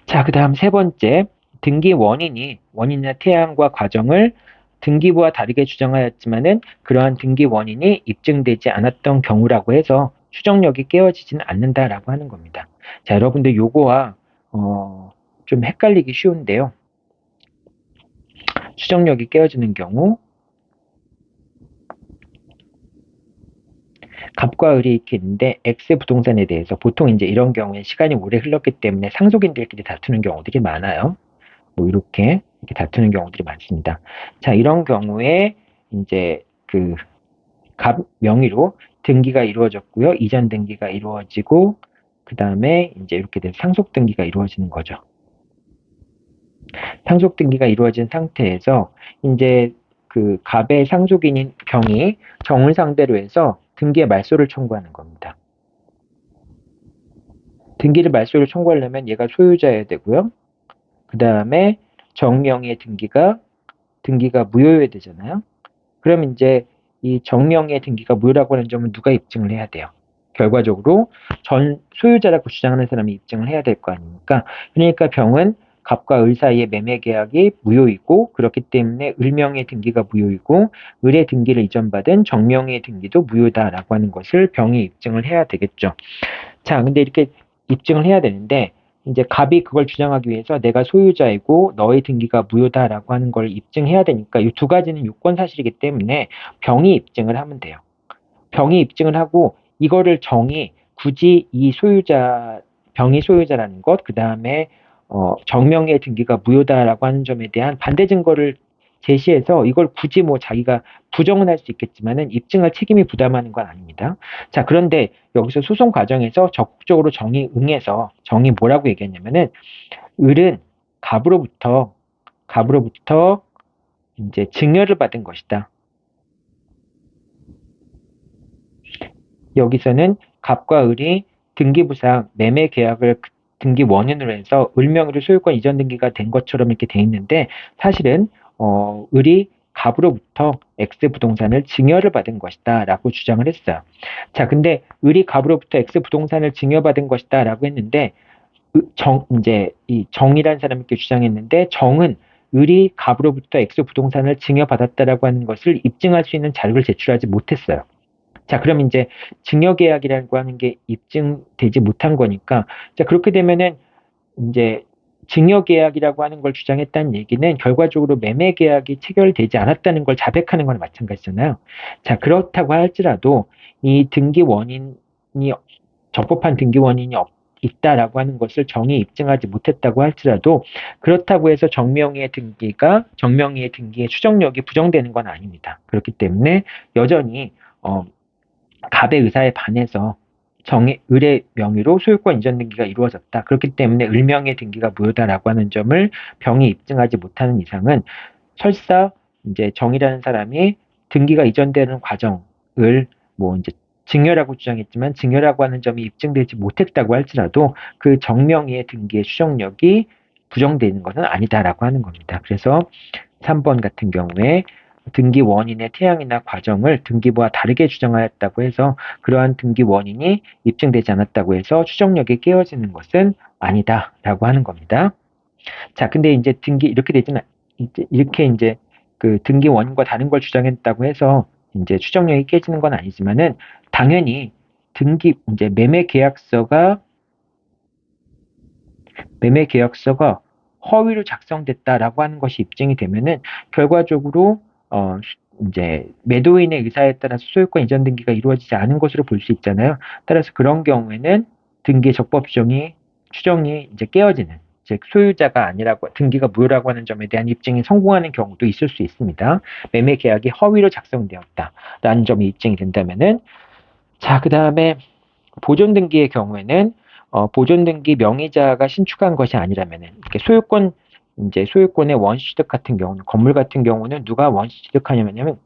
자, 그 다음 세 번째, 등기 원인이나 태양과 과정을 등기부와 다르게 주장하였지만은 그러한 등기 원인이 입증되지 않았던 경우라고 해서 추정력이 깨어지지는 않는다라고 하는 겁니다. 자, 여러분들 요거와 좀 헷갈리기 쉬운데요. 추정력이 깨어지는 경우 갑과 을이 이렇게 있는데 X 부동산에 대해서 보통 이제 이런 경우에 시간이 오래 흘렀기 때문에 상속인들끼리 다투는 경우들이 많아요. 뭐 이렇게 다투는 경우들이 많습니다. 자, 이런 경우에 이제 그 갑 명의로 등기가 이루어졌고요. 이전 등기가 이루어지고 그 다음에 이제 이렇게 돼서 상속 등기가 이루어지는 거죠. 상속 등기가 이루어진 상태에서 이제 그 갑의 상속인인 병이 정을 상대로 해서 등기의 말소를 청구하는 겁니다. 등기를 말소를 청구하려면 얘가 소유자여야 되고요. 그 다음에 정명의 등기가 무효여야 되잖아요. 그럼 이제 이 정명의 등기가 무효라고 하는 점은 누가 입증을 해야 돼요? 결과적으로 전 소유자라고 주장하는 사람이 입증을 해야 될 거 아닙니까? 그러니까 병은 갑과 을 사이의 매매 계약이 무효이고 그렇기 때문에 을명의 등기가 무효이고 을의 등기를 이전받은 정명의 등기도 무효다라고 하는 것을 병이 입증을 해야 되겠죠. 자, 근데 이렇게 입증을 해야 되는데 이제 갑이 그걸 주장하기 위해서 내가 소유자이고 너의 등기가 무효다라고 하는 걸 입증해야 되니까 이 두 가지는 요건 사실이기 때문에 병이 입증을 하면 돼요. 병이 입증을 하고 이거를 굳이 병이 소유자라는 것, 그 다음에 정명의 등기가 무효다라고 하는 점에 대한 반대 증거를 제시해서 이걸 굳이 뭐 자기가 부정은 할 수 있겠지만은 입증할 책임이 부담하는 건 아닙니다. 자, 그런데 여기서 소송 과정에서 적극적으로 정이 응해서 정이 뭐라고 얘기했냐면은 을은 갑으로부터 이제 증여를 받은 것이다. 여기서는 갑과 을이 등기부상 매매 계약을 등기 원인으로 해서 을명의로 소유권 이전 등기가 된 것처럼 이렇게 돼 있는데 사실은 을이 갑으로부터 X 부동산을 증여를 받은 것이다 라고 주장을 했어요. 자, 근데 을이 갑으로부터 X 부동산을 증여받은 것이다 라고 했는데 이제 이 정이라는 사람이 이렇게 주장했는데 정은 을이 갑으로부터 X 부동산을 증여받았다라고 하는 것을 입증할 수 있는 자료를 제출하지 못했어요. 자, 그럼 이제 증여계약이라고 하는 게 입증되지 못한 거니까, 자, 그렇게 되면은 이제 증여계약이라고 하는 걸 주장했다는 얘기는 결과적으로 매매계약이 체결되지 않았다는 걸 자백하는 거나 마찬가지잖아요. 자, 그렇다고 할지라도 이 적법한 등기 원인이 있다라고 하는 것을 정이 입증하지 못했다고 할지라도 그렇다고 해서 정명의의 등기의 추정력이 부정되는 건 아닙니다. 그렇기 때문에 여전히 갑의 의사에 반해서 을의 명의로 소유권 이전 등기가 이루어졌다. 그렇기 때문에 을명의 등기가 무효다라고 하는 점을 병이 입증하지 못하는 이상은 설사 이제 정이라는 사람이 등기가 이전되는 과정, 뭐 이제 증여라고 주장했지만 증여라고 하는 점이 입증되지 못했다고 할지라도 그 정명의의 등기의 추정력이 부정되는 것은 아니다라고 하는 겁니다. 그래서 3번 같은 경우에 등기 원인의 태양이나 과정을 등기부와 다르게 주장하였다고 해서 그러한 등기 원인이 입증되지 않았다고 해서 추정력이 깨어지는 것은 아니다라고 하는 겁니다. 자, 근데 이제 이렇게 되지는 이제 그 등기 원인과 다른 걸 주장했다고 해서 이제 추정력이 깨지는 건 아니지만은 당연히 이제 매매 계약서가 허위로 작성됐다라고 하는 것이 입증이 되면은 결과적으로 이제 매도인의 의사에 따라서 소유권 이전 등기가 이루어지지 않은 것으로 볼 수 있잖아요. 따라서 그런 경우에는 등기의 적법 추정이 이제 깨어지는, 즉 소유자가 아니라고 등기가 무효라고 하는 점에 대한 입증이 성공하는 경우도 있을 수 있습니다. 매매 계약이 허위로 작성되었다라는 점이 입증이 된다면은 자, 그다음에 보존 등기의 경우에는 보존 등기 명의자가 신축한 것이 아니라면은 이렇게 소유권의 원시 취득 같은 경우는 건물 같은 경우는 누가 원시 취득하냐면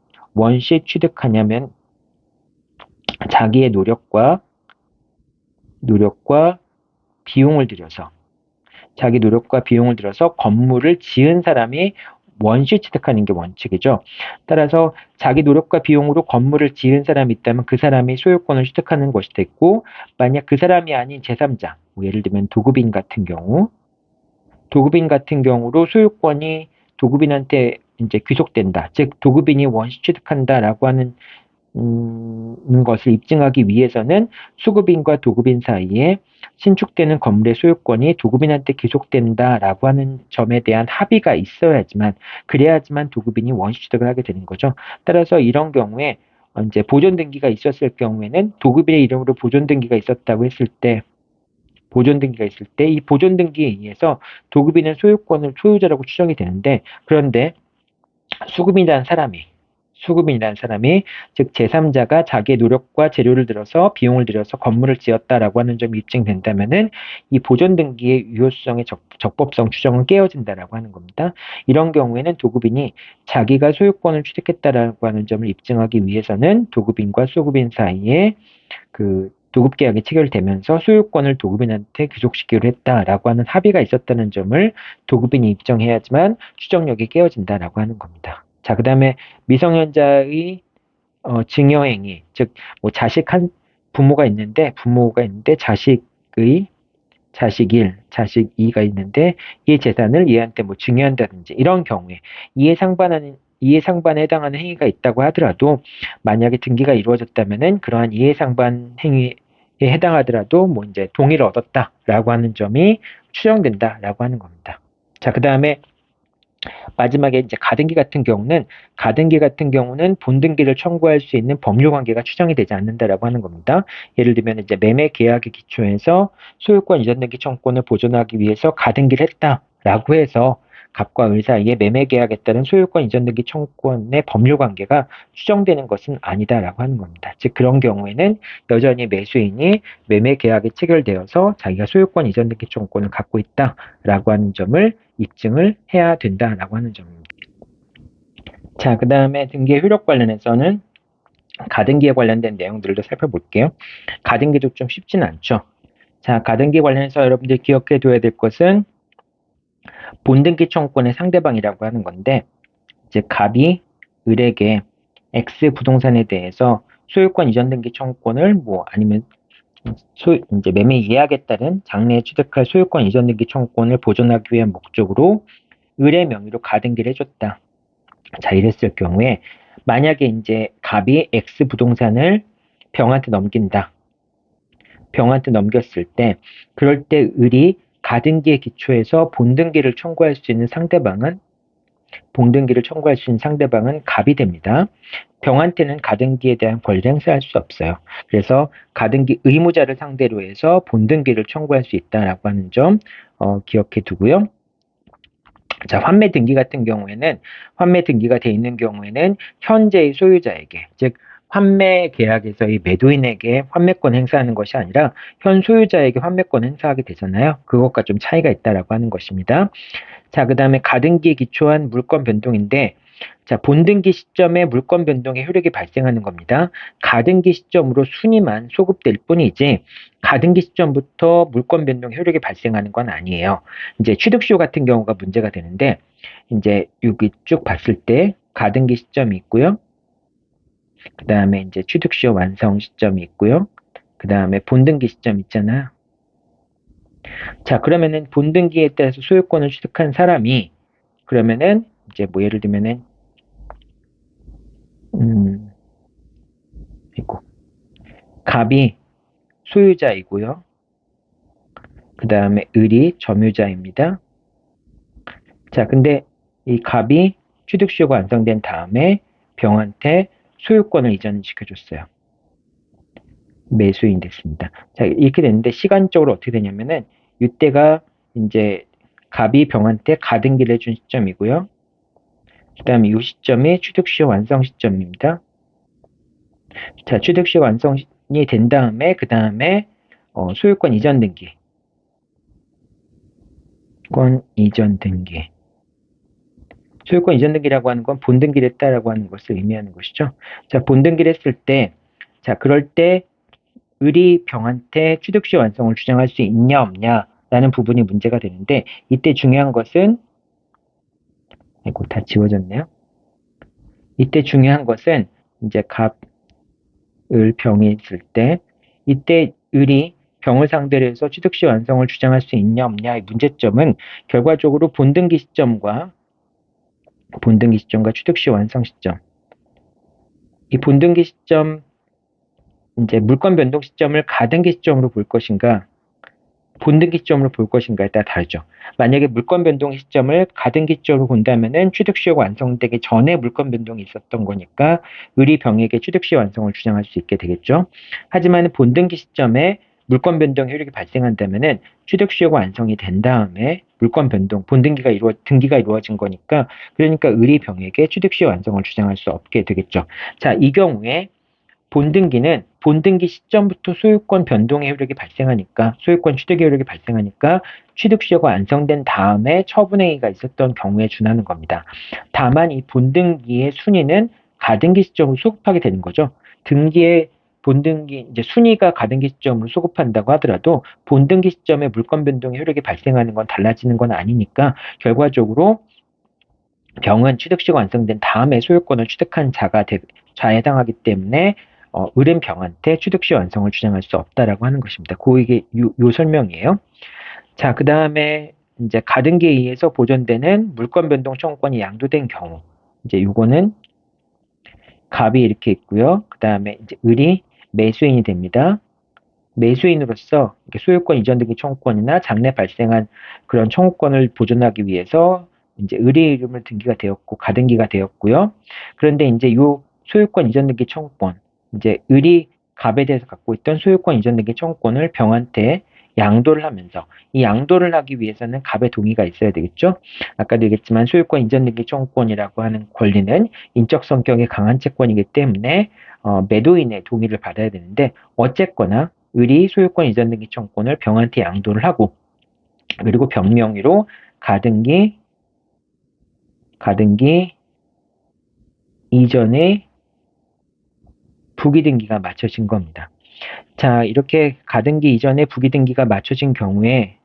자기의 노력과 비용을 들여서 건물을 지은 사람이 원시 취득하는 게 원칙이죠. 따라서 자기 노력과 비용으로 건물을 지은 사람이 있다면 그 사람이 소유권을 취득하는 것이 됐고, 만약 그 사람이 아닌 제3자, 뭐 예를 들면 도급인 같은 경우로 소유권이 도급인한테 이제 귀속된다. 즉 도급인이 원시 취득한다라고 하는 것을 입증하기 위해서는 수급인과 도급인 사이에 신축되는 건물의 소유권이 도급인한테 귀속된다라고 하는 점에 대한 합의가 그래야지만 도급인이 원시 취득을 하게 되는 거죠. 따라서 이런 경우에 이제 보존 등기가 있었을 경우에는 도급인의 이름으로 보존 등기가 있었다고 했을 때 이 보존 등기에 의해서 도급인은 소유자라고 추정이 되는데, 그런데 수급인이라는 사람이 즉 제3자가 자기의 노력과 재료를 들여서 비용을 들여서 건물을 지었다라고 하는 점이 입증된다면은 이 보존 등기의 유효성의 적법성 추정은 깨어진다라고 하는 겁니다. 이런 경우에는 도급인이 자기가 소유권을 취득했다라고 하는 점을 입증하기 위해서는 도급인과 수급인 사이에 그 도급 계약이 체결되면서 소유권을 도급인한테 귀속시키기로 했다라고 하는 합의가 있었다는 점을 도급인이 입증해야지만 추정력이 깨어진다라고 하는 겁니다. 자, 그 다음에 미성년자의 증여행위, 즉, 뭐 부모가 있는데 자식 1, 자식 2가 있는데 이 재산을 얘한테 뭐 증여한다든지 이런 경우에 이해 상반에 해당하는 행위가 있다고 하더라도 만약에 등기가 이루어졌다면은 그러한 이해 상반 행위에 해당하더라도 뭐 이제 동의를 얻었다라고 하는 점이 추정된다라고 하는 겁니다. 자, 그 다음에 마지막에 이제 가등기 같은 경우는 본등기를 청구할 수 있는 법률 관계가 추정이 되지 않는다라고 하는 겁니다. 예를 들면 이제 매매 계약에 기초해서 소유권 이전 등기 청구권을 보존하기 위해서 가등기를 했다라고 해서 갑과 을 사이에 매매 계약에 따른 소유권 이전 등기 청구권의 법률 관계가 추정되는 것은 아니다라고 하는 겁니다. 즉 그런 경우에는 여전히 매수인이 매매 계약에 체결되어서 자기가 소유권 이전 등기 청구권을 갖고 있다라고 하는 점을 입증을 해야 된다라고 하는 점입니다. 자, 그 다음에 등기의 효력 관련해서는 가등기에 관련된 내용들도 살펴볼게요. 가등기도 좀 쉽지는 않죠. 자, 가등기 관련해서 여러분들이 기억해 둬야 될 것은 본등기 청구권의 상대방이라고 하는 건데, 이제 갑이 을에게 X 부동산에 대해서 소유권 이전 등기 청구권을 아니면 이제 매매 예약에 따른 장래에 취득할 소유권 이전 등기 청구권을 보존하기 위한 목적으로 을의 명의로 가등기를 해줬다. 자, 이랬을 경우에 만약에 이제 갑이 X 부동산을 병한테 넘긴다. 병한테 넘겼을 때 그럴 때 을이 가등기에 기초해서 본등기를 청구할 수 있는 상대방은 갑이 됩니다. 병한테는 가등기에 대한 권리를 행사할 수 없어요. 그래서 가등기 의무자를 상대로 해서 본등기를 청구할 수 있다라고 하는 점 기억해 두고요. 자, 환매 등기가 돼 있는 경우에는 현재의 소유자에게, 즉 환매 계약에서의 매도인에게 환매권 행사하는 것이 아니라 현 소유자에게 환매권 행사하게 되잖아요. 그것과 좀 차이가 있다라고 하는 것입니다. 자, 그 다음에 가등기에 기초한 물권 변동인데 자, 본등기 시점에 물권 변동의 효력이 발생하는 겁니다. 가등기 시점으로 순위만 소급될 뿐이지 가등기 시점부터 물권 변동의 효력이 발생하는 건 아니에요. 이제 취득시효 같은 경우가 문제가 되는데 이제 여기 쭉 봤을 때 가등기 시점이 있고요. 그 다음에 이제 취득시효 완성 시점이 있고요. 그 다음에 본등기 시점 있잖아요. 자, 그러면은 본등기에 따라서 소유권을 취득한 사람이 그러면은 이제 뭐 예를 들면은 이거 갑이 소유자이고요. 그 다음에 을이 점유자입니다. 자, 근데 이 갑이 취득시효가 완성된 다음에 병한테 소유권을 이전시켜줬어요. 매수인 됐습니다. 자, 이렇게 됐는데 시간적으로 어떻게 되냐면은 이때가 이제 갑이 병한테 가등기를 해준 시점이고요. 그 다음에 이 시점이 취득시효 완성 시점입니다. 자, 취득시효 완성이 된 다음에 그 다음에 소유권 이전 등기. 소유권 이전 등기. 소유권 이전 등기라고 하는 건 본등기를 했다라고 하는 것을 의미하는 것이죠. 자, 본등기를 했을 때, 자, 그럴 때 을이 병한테 취득시효 완성을 주장할 수 있냐 없냐라는 부분이 문제가 되는데 이때 중요한 것은 아이고 다 지워졌네요. 이때 중요한 것은 이제 갑을 병이 있을 때 이때 을이 병을 상대로 해서 취득시효 완성을 주장할 수 있냐 없냐의 문제점은 결과적으로 본등기 시점과 취득시효 완성 시점 이 본등기 시점 이제 물권 변동 시점을 가등기 시점으로 볼 것인가 본등기 시점으로 볼 것인가에 따라 다르죠. 만약에 물권 변동 시점을 가등기 시점으로 본다면은 취득시효가 완성되기 전에 물권 변동이 있었던 거니까 을이 병에게 취득시효 완성을 주장할 수 있게 되겠죠. 하지만 본등기 시점에 물권 변동 효력이 발생한다면은 취득시효가 완성이 된 다음에 물권 변동, 등기가 이루어진 거니까 그러니까 을이 병에게 취득시효 완성을 주장할 수 없게 되겠죠. 자, 이 경우에 본등기는 본등기 시점부터 소유권 변동의 효력이 발생하니까 소유권 취득의 효력이 발생하니까 취득시효가 완성된 다음에 처분행위가 있었던 경우에 준하는 겁니다. 다만 이 본등기의 순위는 가등기 시점으로 소급하게 되는 거죠. 등기의 본등기 이제 순위가 가등기 시점으로 소급한다고 하더라도 본등기 시점에 물권 변동의 효력이 발생하는 건 달라지는 건 아니니까 결과적으로 병은 취득시효가 완성된 다음에 소유권을 취득한 자에 해당하기 때문에 을은 병한테 취득시효 완성을 주장할 수 없다라고 하는 것입니다. 이게 요 설명이에요. 자, 그 다음에 이제 가등기에 의해서 보존되는 물권 변동 청구권이 양도된 경우, 이제 요거는 갑이 이렇게 있고요. 그 다음에 이제 을이 매수인이 됩니다. 매수인으로서 소유권 이전 등기 청구권이나 장래 발생한 그런 청구권을 보존하기 위해서 이제 을의 이름을 등기가 되었고 가등기가 되었고요. 그런데 이제 요 소유권 이전 등기 청구권 이제 을이 갑에 대해서 갖고 있던 소유권 이전 등기 청구권을 병한테 양도를 하면서 이 양도를 하기 위해서는 갑의 동의가 있어야 되겠죠. 아까도 얘기했지만 소유권 이전 등기 청구권이라고 하는 권리는 인적 성격이 강한 채권이기 때문에 매도인의 동의를 받아야 되는데 어쨌거나 을이 소유권 이전 등기 청구권을 병한테 양도를 하고 그리고 병 명의로 가등기 이전에 부기등기가 맞춰진 겁니다. 자, 이렇게 가등기 이전에 부기등기가 맞춰진 경우에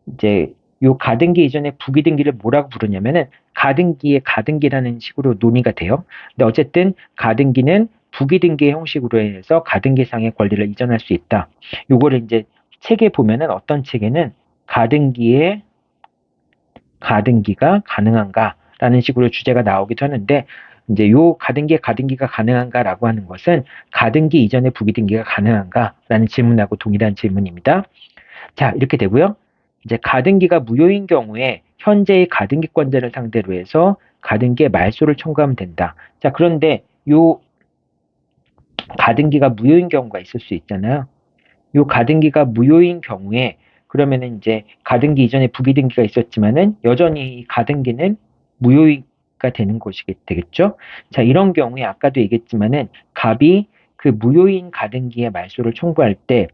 이제 요 가등기 이전에 부기등기를 뭐라고 부르냐면은 가등기의 가등기라는 식으로 논의가 돼요. 근데 어쨌든 가등기는 부기등기의 형식으로 해서 가등기상의 권리를 이전할 수 있다. 요거를 이제 책에 보면은 어떤 책에는 가등기가 가능한가라는 식으로 주제가 나오기도 하는데 이제 요 가등기가 가능한가라고 하는 것은 가등기 이전에 부기등기가 가능한가라는 질문하고 동일한 질문입니다. 자, 이렇게 되고요. 이제 가등기가 무효인 경우에 현재의 가등기권자를 상대로 해서 가등기의 말소를 청구하면 된다. 자, 그런데 요 가등기가 무효인 경우가 있을 수 있잖아요. 요 가등기가 무효인 경우에 그러면은 이제 가등기 이전에 부기등기가 있었지만은 여전히 이 가등기는 무효가 되는 것이 되겠죠. 자, 이런 경우에 아까도 얘기했지만은 갑이 그 무효인 가등기의 말소를 청구할 때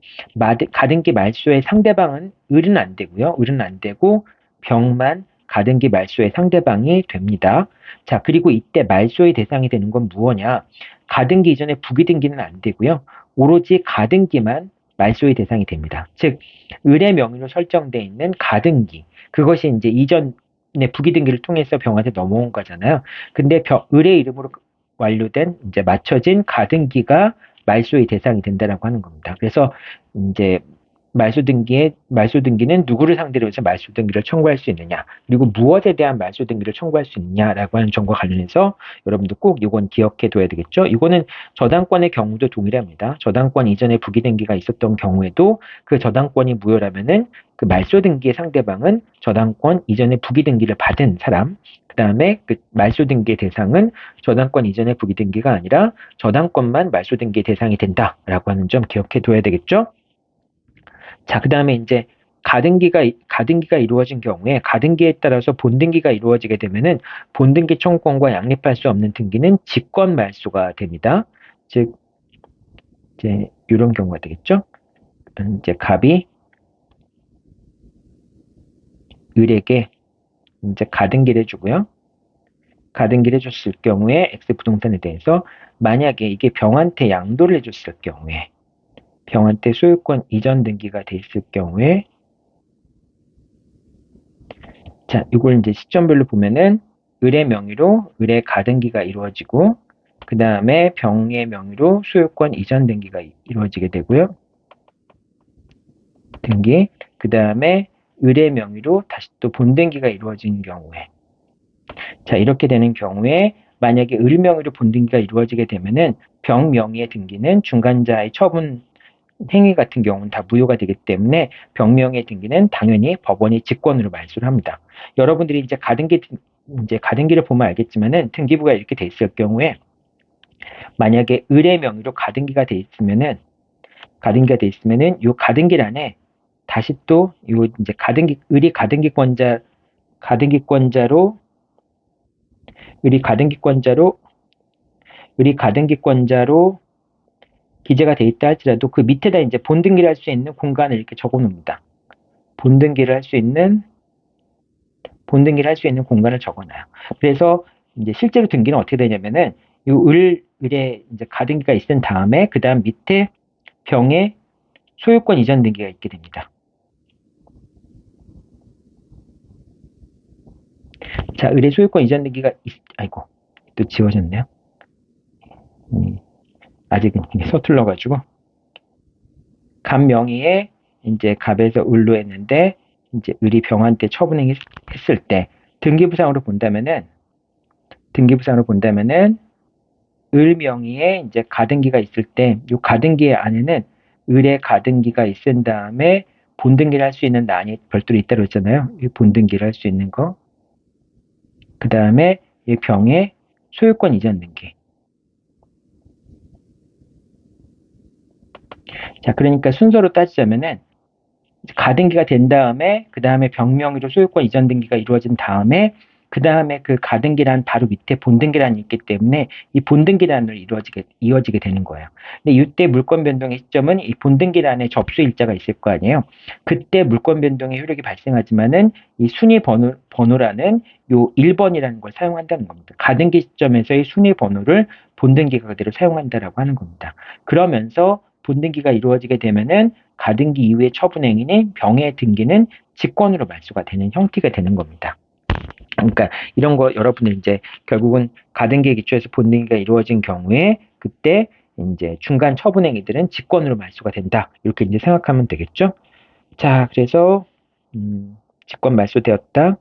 가등기 말소의 상대방은 을은 안 되고요. 을은 안 되고 병만 가등기 말소의 상대방이 됩니다. 자, 그리고 이때 말소의 대상이 되는 건 무엇이냐? 가등기 이전에 부기등기는 안 되고요. 오로지 가등기만 말소의 대상이 됩니다. 즉, 을의 명의로 설정되어 있는 가등기. 그것이 이제 이전에 부기등기를 통해서 병한테 넘어온 거잖아요. 근데 을의 이름으로 완료된 이제 맞춰진 가등기가 말소의 대상이 된다라고 하는 겁니다. 그래서 이제 말소등기는 누구를 상대로 해서 말소등기를 청구할 수 있느냐, 그리고 무엇에 대한 말소등기를 청구할 수 있느냐라고 하는 점과 관련해서 여러분들 꼭 이건 기억해 둬야 되겠죠. 이거는 저당권의 경우도 동일합니다. 저당권 이전에 부기등기가 있었던 경우에도 그 저당권이 무효라면은 그 말소등기의 상대방은 저당권 이전에 부기등기를 받은 사람, 그 다음에 그 말소등기의 대상은 저당권 이전의 부기등기가 아니라 저당권만 말소등기의 대상이 된다라고 하는 점 기억해 둬야 되겠죠. 자, 그 다음에 이제 가등기가 이루어진 경우에 가등기에 따라서 본등기가 이루어지게 되면은 본등기 청구권과 양립할 수 없는 등기는 직권 말소가 됩니다. 즉, 이제 이런 경우가 되겠죠. 이제 갑이 을에게 이제 가등기를 해주고요. 가등기를 해줬을 경우에 X 부동산에 대해서 만약에 이게 병한테 양도를 해줬을 경우에 병한테 소유권 이전 등기가 돼 있을 경우에 자, 이걸 이제 시점별로 보면은 을의 명의로 을의 가등기가 이루어지고 그 다음에 병의 명의로 소유권 이전 등기가 이루어지게 되고요. 등기. 그 다음에 을의 명의로 다시 또 본등기가 이루어지는 경우에 자, 이렇게 되는 경우에 만약에 을 명의로 본등기가 이루어지게 되면은 병 명의의 등기는 중간자의 처분 행위 같은 경우는 다 무효가 되기 때문에 병명의 등기는 당연히 법원이 직권으로 말소를 합니다. 여러분들이 이제 가등기를 보면 알겠지만은 등기부가 이렇게 돼 있을 경우에 만약에 을의 명의로 가등기가 돼 있으면은 이 가등기란에 다시 또 요 이제 을이 가등기권자로 기재가 돼 있다 할지라도 그 밑에다 이제 본등기를 할 수 있는 공간을 이렇게 적어 놓습니다. 본등기를 할 수 있는 공간을 적어 놔요. 그래서 이제 실제로 등기는 어떻게 되냐면은 을에 이제 가등기가 있은 다음에 그 다음 밑에 병에 소유권 이전 등기가 있게 됩니다. 자, 을의 소유권 이전 등기가 아이고 또 지워졌네요. 아직은 이게 서툴러가지고 갑 명의에 이제 갑에서 을로 했는데 이제 을이 병한테 처분행위 했을 때 등기부상으로 본다면은 을 명의에 이제 가등기가 있을 때 이 가등기 안에는 을의 가등기가 있은 다음에 본등기를 할 수 있는 란이 별도로 있다고 했잖아요. 이 본등기를 할 수 있는 거. 그 다음에 이 병의 소유권 이전 등기. 자, 그러니까 순서로 따지자면은 가등기가 된 다음에 그 다음에 병명의로 소유권 이전 등기가 이루어진 다음에 그 다음에 그 가등기란 바로 밑에 본등기란이 있기 때문에 이 본등기란으로 이어지게 되는 거예요. 근데 이때 물권 변동의 시점은 이 본등기란에 접수 일자가 있을 거 아니에요. 그때 물권 변동의 효력이 발생하지만은 이 순위 번호라는 요 1번이라는 걸 사용한다는 겁니다. 가등기 시점에서의 순위 번호를 본등기가 그대로 사용한다라고 하는 겁니다. 그러면서 본등기가 이루어지게 되면은 가등기 이후의 처분행위는 병의 등기는 직권으로 말소가 되는 형태가 되는 겁니다. 그러니까 이런 거 여러분들 이제 결국은 가등기에 기초해서 본등기가 이루어진 경우에 그때 이제 중간 처분행위들은 직권으로 말소가 된다. 이렇게 이제 생각하면 되겠죠. 자, 그래서 직권 말소되었다.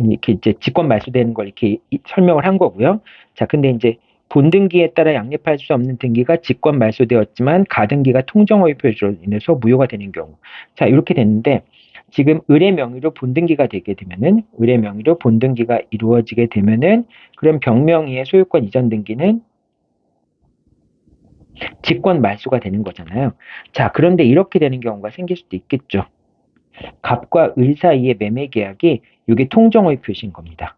이렇게 이제 직권 말소되는 걸 이렇게 설명을 한 거고요. 자, 근데 이제 본등기에 따라 양립할 수 없는 등기가 직권 말소되었지만 가등기가 통정허위 표시로 인해서 무효가 되는 경우. 자, 이렇게 됐는데 지금 을의 명의로 본등기가 되게 되면은 을의 명의로 본등기가 이루어지게 되면은 그럼 병명의의 소유권 이전 등기는 직권 말소가 되는 거잖아요. 자, 그런데 이렇게 되는 경우가 생길 수도 있겠죠. 갑과 을 사이의 매매 계약이 이게 통정허위 표시인 겁니다.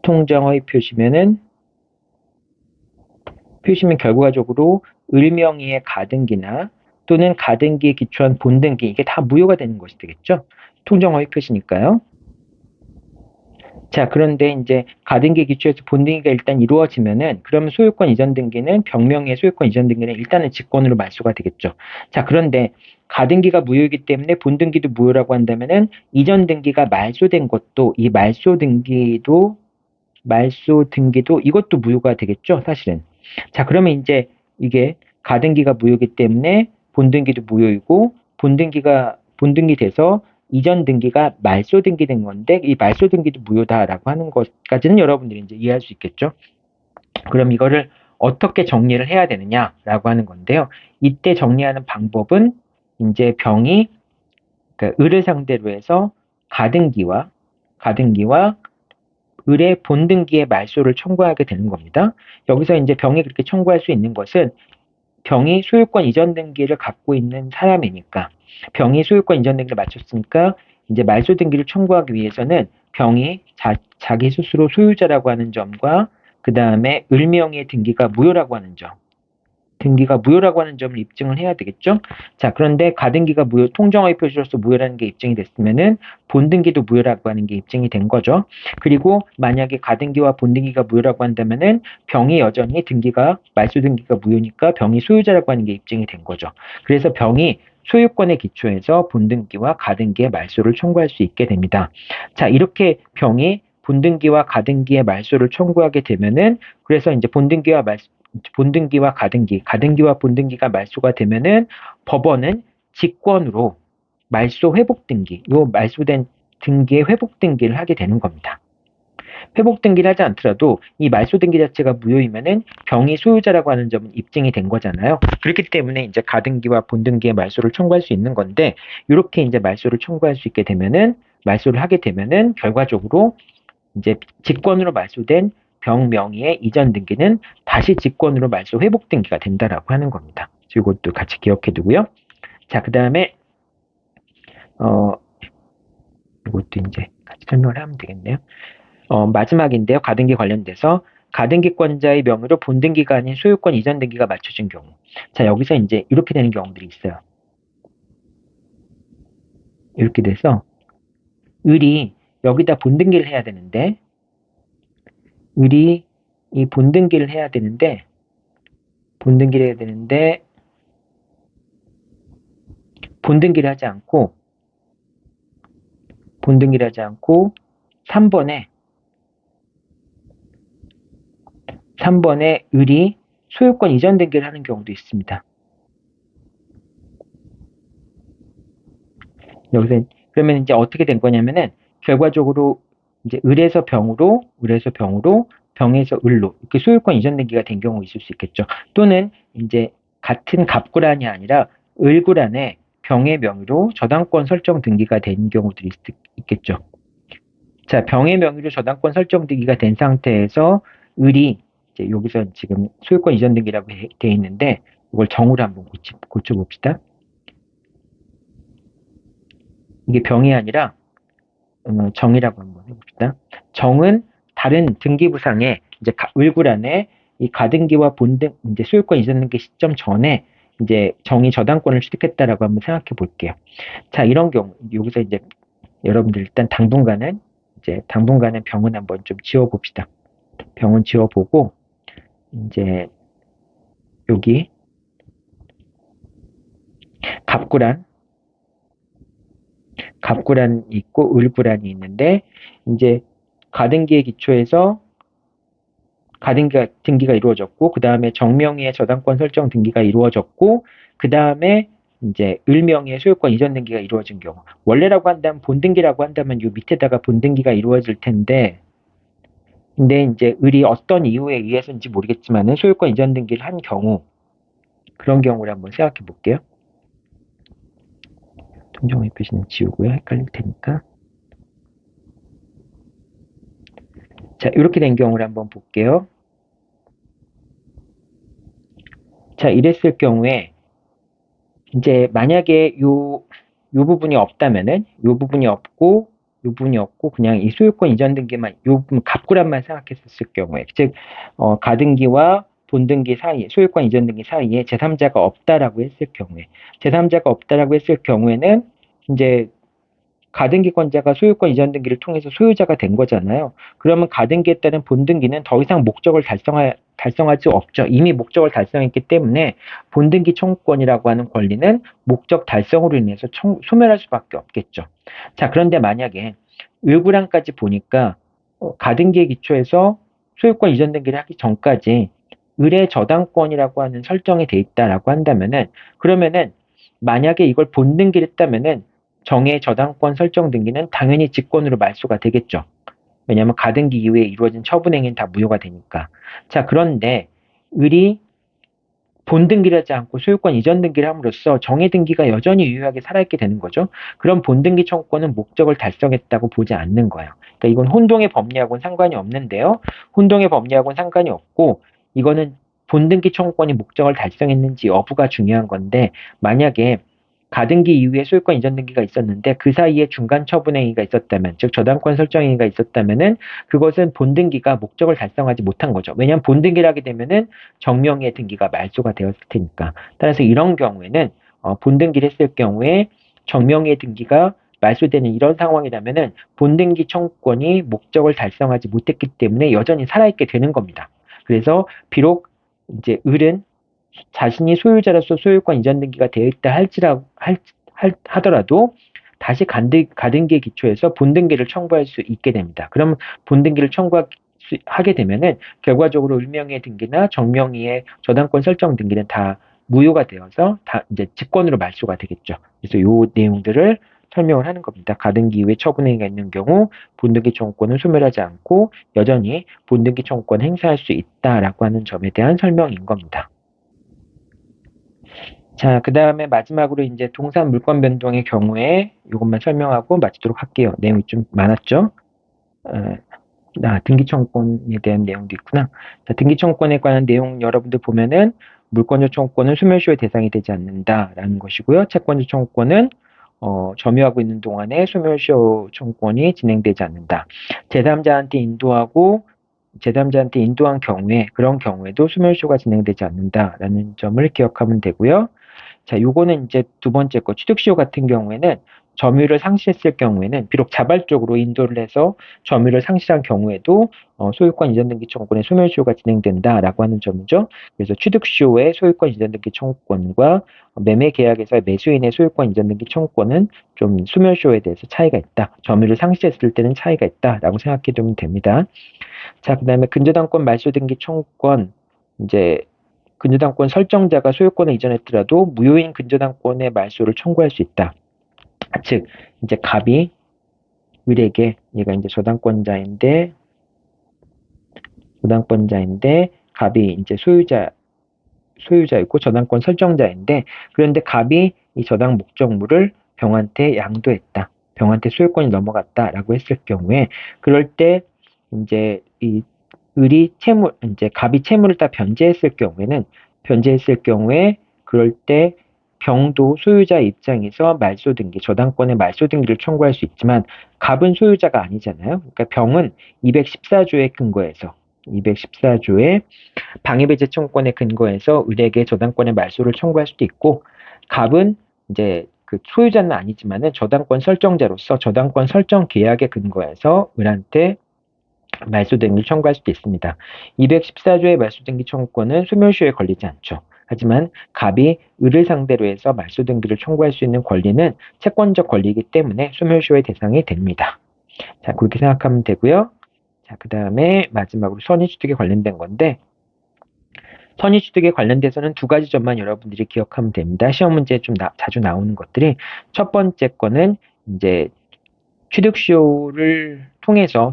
통정허위 표시면 결과적으로 을 명의의 가등기나 또는 가등기에 기초한 본등기, 이게 다 무효가 되는 것이 되겠죠. 통정허위 표시니까요. 자, 그런데 이제 가등기에 기초해서 본등기가 일단 이루어지면은, 그러면 소유권 이전 등기는, 병명의 소유권 이전 등기는 일단은 직권으로 말소가 되겠죠. 자, 그런데 가등기가 무효이기 때문에 본등기도 무효라고 한다면은, 이전 등기가 말소된 것도, 이 말소 등기도 이것도 무효가 되겠죠, 사실은. 자, 그러면 이제 이게 가등기가 무효이기 때문에 본등기도 무효이고, 본등기 돼서 이전 등기가 말소 등기된 건데, 이 말소 등기도 무효다라고 하는 것까지는 여러분들이 이제 이해할 수 있겠죠. 그럼 이거를 어떻게 정리를 해야 되느냐라고 하는 건데요. 이때 정리하는 방법은 이제 병이, 그러니까 을을 상대로 해서 가등기와 을의 본등기의 말소를 청구하게 되는 겁니다. 여기서 이제 병이 그렇게 청구할 수 있는 것은, 병이 소유권 이전 등기를 갖고 있는 사람이니까, 병이 소유권 이전 등기를 마쳤으니까 이제 말소 등기를 청구하기 위해서는 병이 자기 스스로 소유자라고 하는 점과 그 다음에 을명의 등기가 무효라고 하는 점을 입증을 해야 되겠죠. 자, 그런데 가등기가 무효, 통정허위 표시로서 무효라는 게 입증이 됐으면은 본등기도 무효라고 하는 게 입증이 된 거죠. 그리고 만약에 가등기와 본등기가 무효라고 한다면은 병이 여전히 말소 등기가 무효니까 병이 소유자라고 하는 게 입증이 된 거죠. 그래서 병이 소유권에 기초해서 본등기와 가등기의 말소를 청구할 수 있게 됩니다. 자, 이렇게 병이 본등기와 가등기의 말소를 청구하게 되면은, 그래서 이제 본등기와 가등기와 본등기가 말소가 되면은 법원은 직권으로 말소 회복 등기, 요 말소된 등기의 회복 등기를 하게 되는 겁니다. 회복 등기를 하지 않더라도 이 말소 등기 자체가 무효이면은 병이 소유자라고 하는 점은 입증이 된 거잖아요. 그렇기 때문에 이제 가등기와 본등기의 말소를 청구할 수 있는 건데, 이렇게 이제 말소를 하게 되면은 결과적으로 이제 직권으로 말소된 병 명의의 이전 등기는 다시 직권으로 말소 회복 등기가 된다라고 하는 겁니다. 이것도 같이 기억해 두고요. 자, 그 다음에 이것도 이제 같이 설명을 하면 되겠네요. 마지막인데요. 가등기 관련돼서 가등기권자의 명의로 본등기가 아닌 소유권 이전 등기가 맞춰진 경우. 자, 여기서 이제 이렇게 되는 경우들이 있어요. 이렇게 돼서 을이 여기다 본등기를 해야 되는데, 을이 이 본등기를 해야 되는데 본등기를 하지 않고 3번에 을이 소유권 이전 등기를 하는 경우도 있습니다. 여기서 그러면 이제 어떻게 된 거냐면은, 결과적으로 이제 을에서 병으로, 병에서 을로 이렇게 소유권 이전 등기가 된 경우 있을 수 있겠죠. 또는 이제 같은 갑구란이 아니라 을구란에 병의 명의로 저당권 설정 등기가 된 경우들이 있겠죠. 자, 병의 명의로 저당권 설정 등기가 된 상태에서 을이 이제 여기서 지금 소유권 이전 등기라고 돼 있는데, 이걸 정으로 한번 고쳐봅시다. 이게 병이 아니라 정이라고 한번 해봅시다. 정은 다른 등기부상에 이제 을구란에 이 가등기와 이제 소유권 이전 등기 시점 전에 이제 정이 저당권을 취득했다라고 한번 생각해 볼게요. 자, 이런 경우 여기서 이제 여러분들 일단 당분간은 병은 한번 좀 지워봅시다. 병은 지워보고 이제 여기 갑구란이 있고 을구란이 있는데, 이제 가등기에 기초해서 등기가 이루어졌고, 그 다음에 정명의의 저당권 설정 등기가 이루어졌고, 그 다음에 이제 을명의의 소유권 이전 등기가 이루어진 경우, 원래라고 한다면 본등기라고 한다면 요 밑에다가 본등기가 이루어질 텐데, 근데 이제 을이 어떤 이유에 의해서인지 모르겠지만은 소유권 이전 등기를 한 경우, 그런 경우를 한번 생각해 볼게요. 통정의 표시는 지우고요. 헷갈릴 테니까. 자, 이렇게 된 경우를 한번 볼게요. 자, 이랬을 경우에 이제 만약에 요 부분이 없다면은, 요 부분이 없고 그냥 이 소유권 이전 등기만, 요 부분 갑구란만 생각했었을 경우에, 즉 가등기와 본등기 사이에, 소유권 이전 등기 사이에 제3자가 없다라고 했을 경우에, 제3자가 없다라고 했을 경우에는 이제 가등기권자가 소유권 이전 등기를 통해서 소유자가 된 거잖아요. 그러면 가등기에 따른 본등기는 더 이상 목적을 달성할 수 없죠. 이미 목적을 달성했기 때문에 본등기 청구권이라고 하는 권리는 목적 달성으로 인해서 소멸할 수밖에 없겠죠. 자, 그런데 만약에 을구량까지 보니까 가등기에 기초해서 소유권 이전 등기를 하기 전까지 을의 저당권이라고 하는 설정이 돼 있다라고 한다면은, 그러면은 만약에 이걸 본등기를 했다면은 정의 저당권 설정 등기는 당연히 직권으로 말소가 되겠죠. 왜냐하면 가등기 이후에 이루어진 처분행위는 다 무효가 되니까. 자, 그런데 을이 본등기를 하지 않고 소유권 이전 등기를 함으로써 정의 등기가 여전히 유효하게 살아있게 되는 거죠. 그럼 본등기 청구권은 목적을 달성했다고 보지 않는 거예요. 그러니까 이건 혼동의 법리하고는 상관이 없는데요. 혼동의 법리하고는 상관이 없고, 이거는 본등기 청구권이 목적을 달성했는지 여부가 중요한 건데, 만약에 가등기 이후에 소유권 이전 등기가 있었는데 그 사이에 중간 처분 행위가 있었다면, 즉 저당권 설정 행위가 있었다면은 그것은 본등기가 목적을 달성하지 못한 거죠. 왜냐하면 본등기를 하게 되면은 정명의 등기가 말소가 되었을 테니까. 따라서 이런 경우에는 본등기를 했을 경우에 정명의 등기가 말소되는 이런 상황이라면은 본등기 청구권이 목적을 달성하지 못했기 때문에 여전히 살아있게 되는 겁니다. 그래서 비록 이제 을은 자신이 소유자로서 소유권 이전 등기가 되어 있다 하더라도 다시 가등기에 기초해서 본등기를 청구할 수 있게 됩니다. 그럼 본등기를 청구하게 되면은 결과적으로 을명의 등기나 정명의의 저당권 설정 등기는 다 무효가 되어서 다 이제 직권으로 말소가 되겠죠. 그래서 요 내용들을 설명을 하는 겁니다. 가등기 이후에 처분행위가 있는 경우 본등기 청구권은 소멸하지 않고 여전히 본등기 청구권 행사할 수 있다라고 하는 점에 대한 설명인 겁니다. 자, 그 다음에 마지막으로 이제 동산 물권 변동의 경우에 이것만 설명하고 마치도록 할게요. 내용이 좀 많았죠? 등기 청구권에 대한 내용도 있구나. 자, 등기 청구권에 관한 내용 여러분들 보면은 물권조 청구권은 소멸시효의 대상이 되지 않는다라는 것이고요. 채권조 청구권은 점유하고 있는 동안에 소멸시효 청구권이 진행되지 않는다. 제3자한테 인도한 경우에 그런 경우에도 소멸시효가 진행되지 않는다라는 점을 기억하면 되고요. 자, 요거는 이제 두 번째 거, 취득시효 같은 경우에는 점유를 상실했을 경우에는 비록 자발적으로 인도를 해서 점유를 상실한 경우에도 소유권 이전 등기 청구권의 소멸시효가 진행된다라고 하는 점이죠. 그래서 취득시효의 소유권 이전 등기 청구권과 매매 계약에서의 매수인의 소유권 이전 등기 청구권은 좀 소멸시효에 대해서 차이가 있다. 점유를 상실했을 때는 차이가 있다라고 생각해 두면 됩니다. 자, 그다음에 근저당권 말소 등기 청구권, 이제 근저당권 설정자가 소유권을 이전했더라도 무효인 근저당권의 말소를 청구할 수 있다. 즉, 이제 갑이 을에게, 얘가 이제 저당권자인데 갑이 이제 소유자였고 저당권 설정자인데, 그런데 갑이 이 저당 목적물을 병한테 양도했다. 병한테 소유권이 넘어갔다라고 했을 경우에, 그럴 때 이제 이 이제 갑이 채무를 다 변제했을 경우에 그럴 때 병도 소유자 입장에서 말소 등기, 저당권의 말소 등기를 청구할 수 있지만 갑은 소유자가 아니잖아요. 그러니까 병은 214조의 방해배제 청구권에 근거해서 을에게 저당권의 말소를 청구할 수도 있고, 갑은 이제 그 소유자는 아니지만은 저당권 설정자로서 저당권 설정 계약에 근거해서 을한테 말소 등기를 청구할 수도 있습니다. 214조의 말소 등기 청구권은 소멸시효에 걸리지 않죠. 하지만 갑이 을을 상대로 해서 말소 등기를 청구할 수 있는 권리는 채권적 권리이기 때문에 소멸시효의 대상이 됩니다. 자, 그렇게 생각하면 되고요. 자, 그 다음에 마지막으로 선의취득에 관련된 건데, 선의취득에 관련돼서는 두 가지 점만 여러분들이 기억하면 됩니다. 시험 문제에 좀 자주 나오는 것들이, 첫 번째 거는 이제 취득시효를 통해서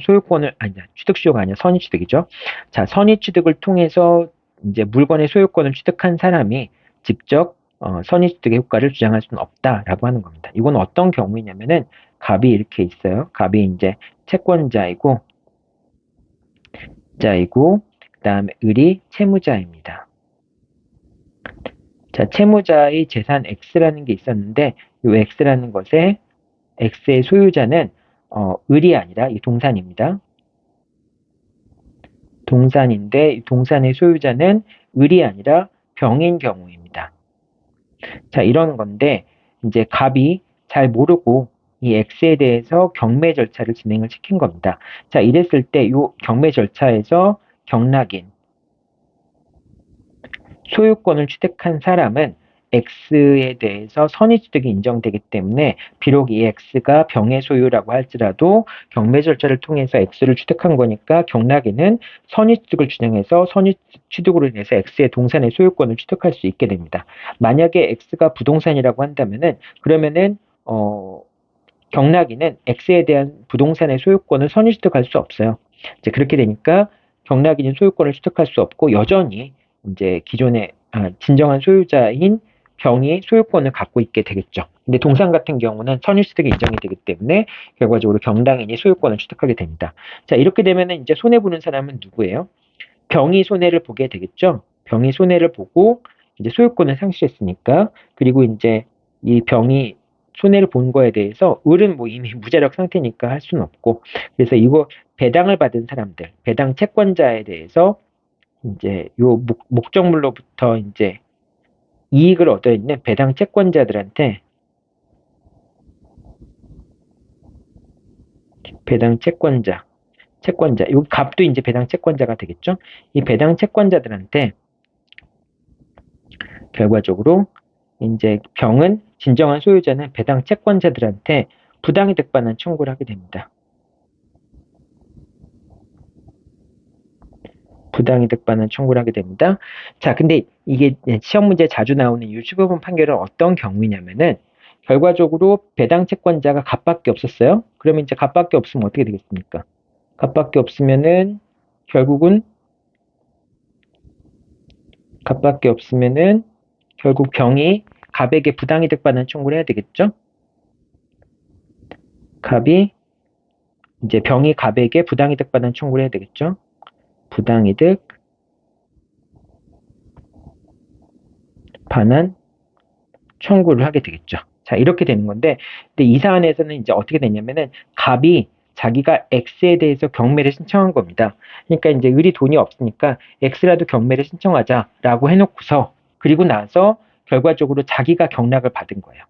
취득시효가 아니라 선의취득이죠. 자, 선의취득을 통해서 이제 물건의 소유권을 취득한 사람이 직접 선의취득의 효과를 주장할 수는 없다라고 하는 겁니다. 이건 어떤 경우이냐면은 갑이 이렇게 있어요. 갑이 이제 채권자이고, 그다음에 을이 채무자입니다. 자, 채무자의 재산 X라는 게 있었는데, 이 X라는 것에 X의 소유자는 을이 아니라 이 동산입니다. 동산인데 이 동산의 소유자는 을이 아니라 병인 경우입니다. 자, 이런 건데, 이제 갑이 잘 모르고 이 X에 대해서 경매 절차를 진행을 시킨 겁니다. 자, 이랬을 때 이 경매 절차에서 경락인, 소유권을 취득한 사람은 X에 대해서 선의취득이 인정되기 때문에 비록 이 X가 병의 소유라고 할지라도 경매 절차를 통해서 X를 취득한 거니까 경락인은 선의취득을 준행해서 선의취득으로 인해서 X의 동산의 소유권을 취득할 수 있게 됩니다. 만약에 X가 부동산이라고 한다면은 그러면은 경락인은 X에 대한 부동산의 소유권을 선의취득할 수 없어요. 이제 그렇게 되니까 경락인은 소유권을 취득할 수 없고 여전히 이제 기존의 진정한 소유자인 병이 소유권을 갖고 있게 되겠죠. 근데 동산 같은 경우는 선의취득이 인정이 되기 때문에 결과적으로 경락인이 소유권을 취득하게 됩니다. 자, 이렇게 되면은 이제 손해 보는 사람은 누구예요? 병이 손해를 보게 되겠죠. 병이 손해를 보고 이제 소유권을 상실했으니까 그리고 이제 이 병이 손해를 본 거에 대해서 을은 뭐 이미 무자력 상태니까 할 수는 없고 그래서 이거 배당을 받은 사람들, 배당 채권자에 대해서 이제 요 목적물로부터 이제 이익을 얻어 있는 배당 채권자들한테 배당 채권자, 요 값도 이제 배당 채권자가 되겠죠. 이 배당 채권자들한테 결과적으로 이제 병은 진정한 소유자는 배당 채권자들한테 부당이득 반환 청구를 하게 됩니다. 부당이득 반환 청구를 하게 됩니다. 자, 근데 이게 시험 문제 자주 나오는 이 15번 판결은 어떤 경우냐면은 결과적으로 배당 채권자가 갑밖에 없었어요. 그러면 이제 갑밖에 없으면 어떻게 되겠습니까? 갑밖에 없으면은 결국은 갑밖에 없으면은 결국 병이 갑에게 부당이득 반환 청구를 해야 되겠죠? 갑이 이제 병이 갑에게 부당이득 반환 청구를 해야 되겠죠? 부당이득 반환 청구를 하게 되겠죠. 자, 이렇게 되는 건데, 근데 이 사안에서는 이제 어떻게 되냐면은 갑이 자기가 X에 대해서 경매를 신청한 겁니다. 그러니까 이제 을이 돈이 없으니까 X라도 경매를 신청하자라고 해놓고서 그리고 나서 결과적으로 자기가 경락을 받은 거예요.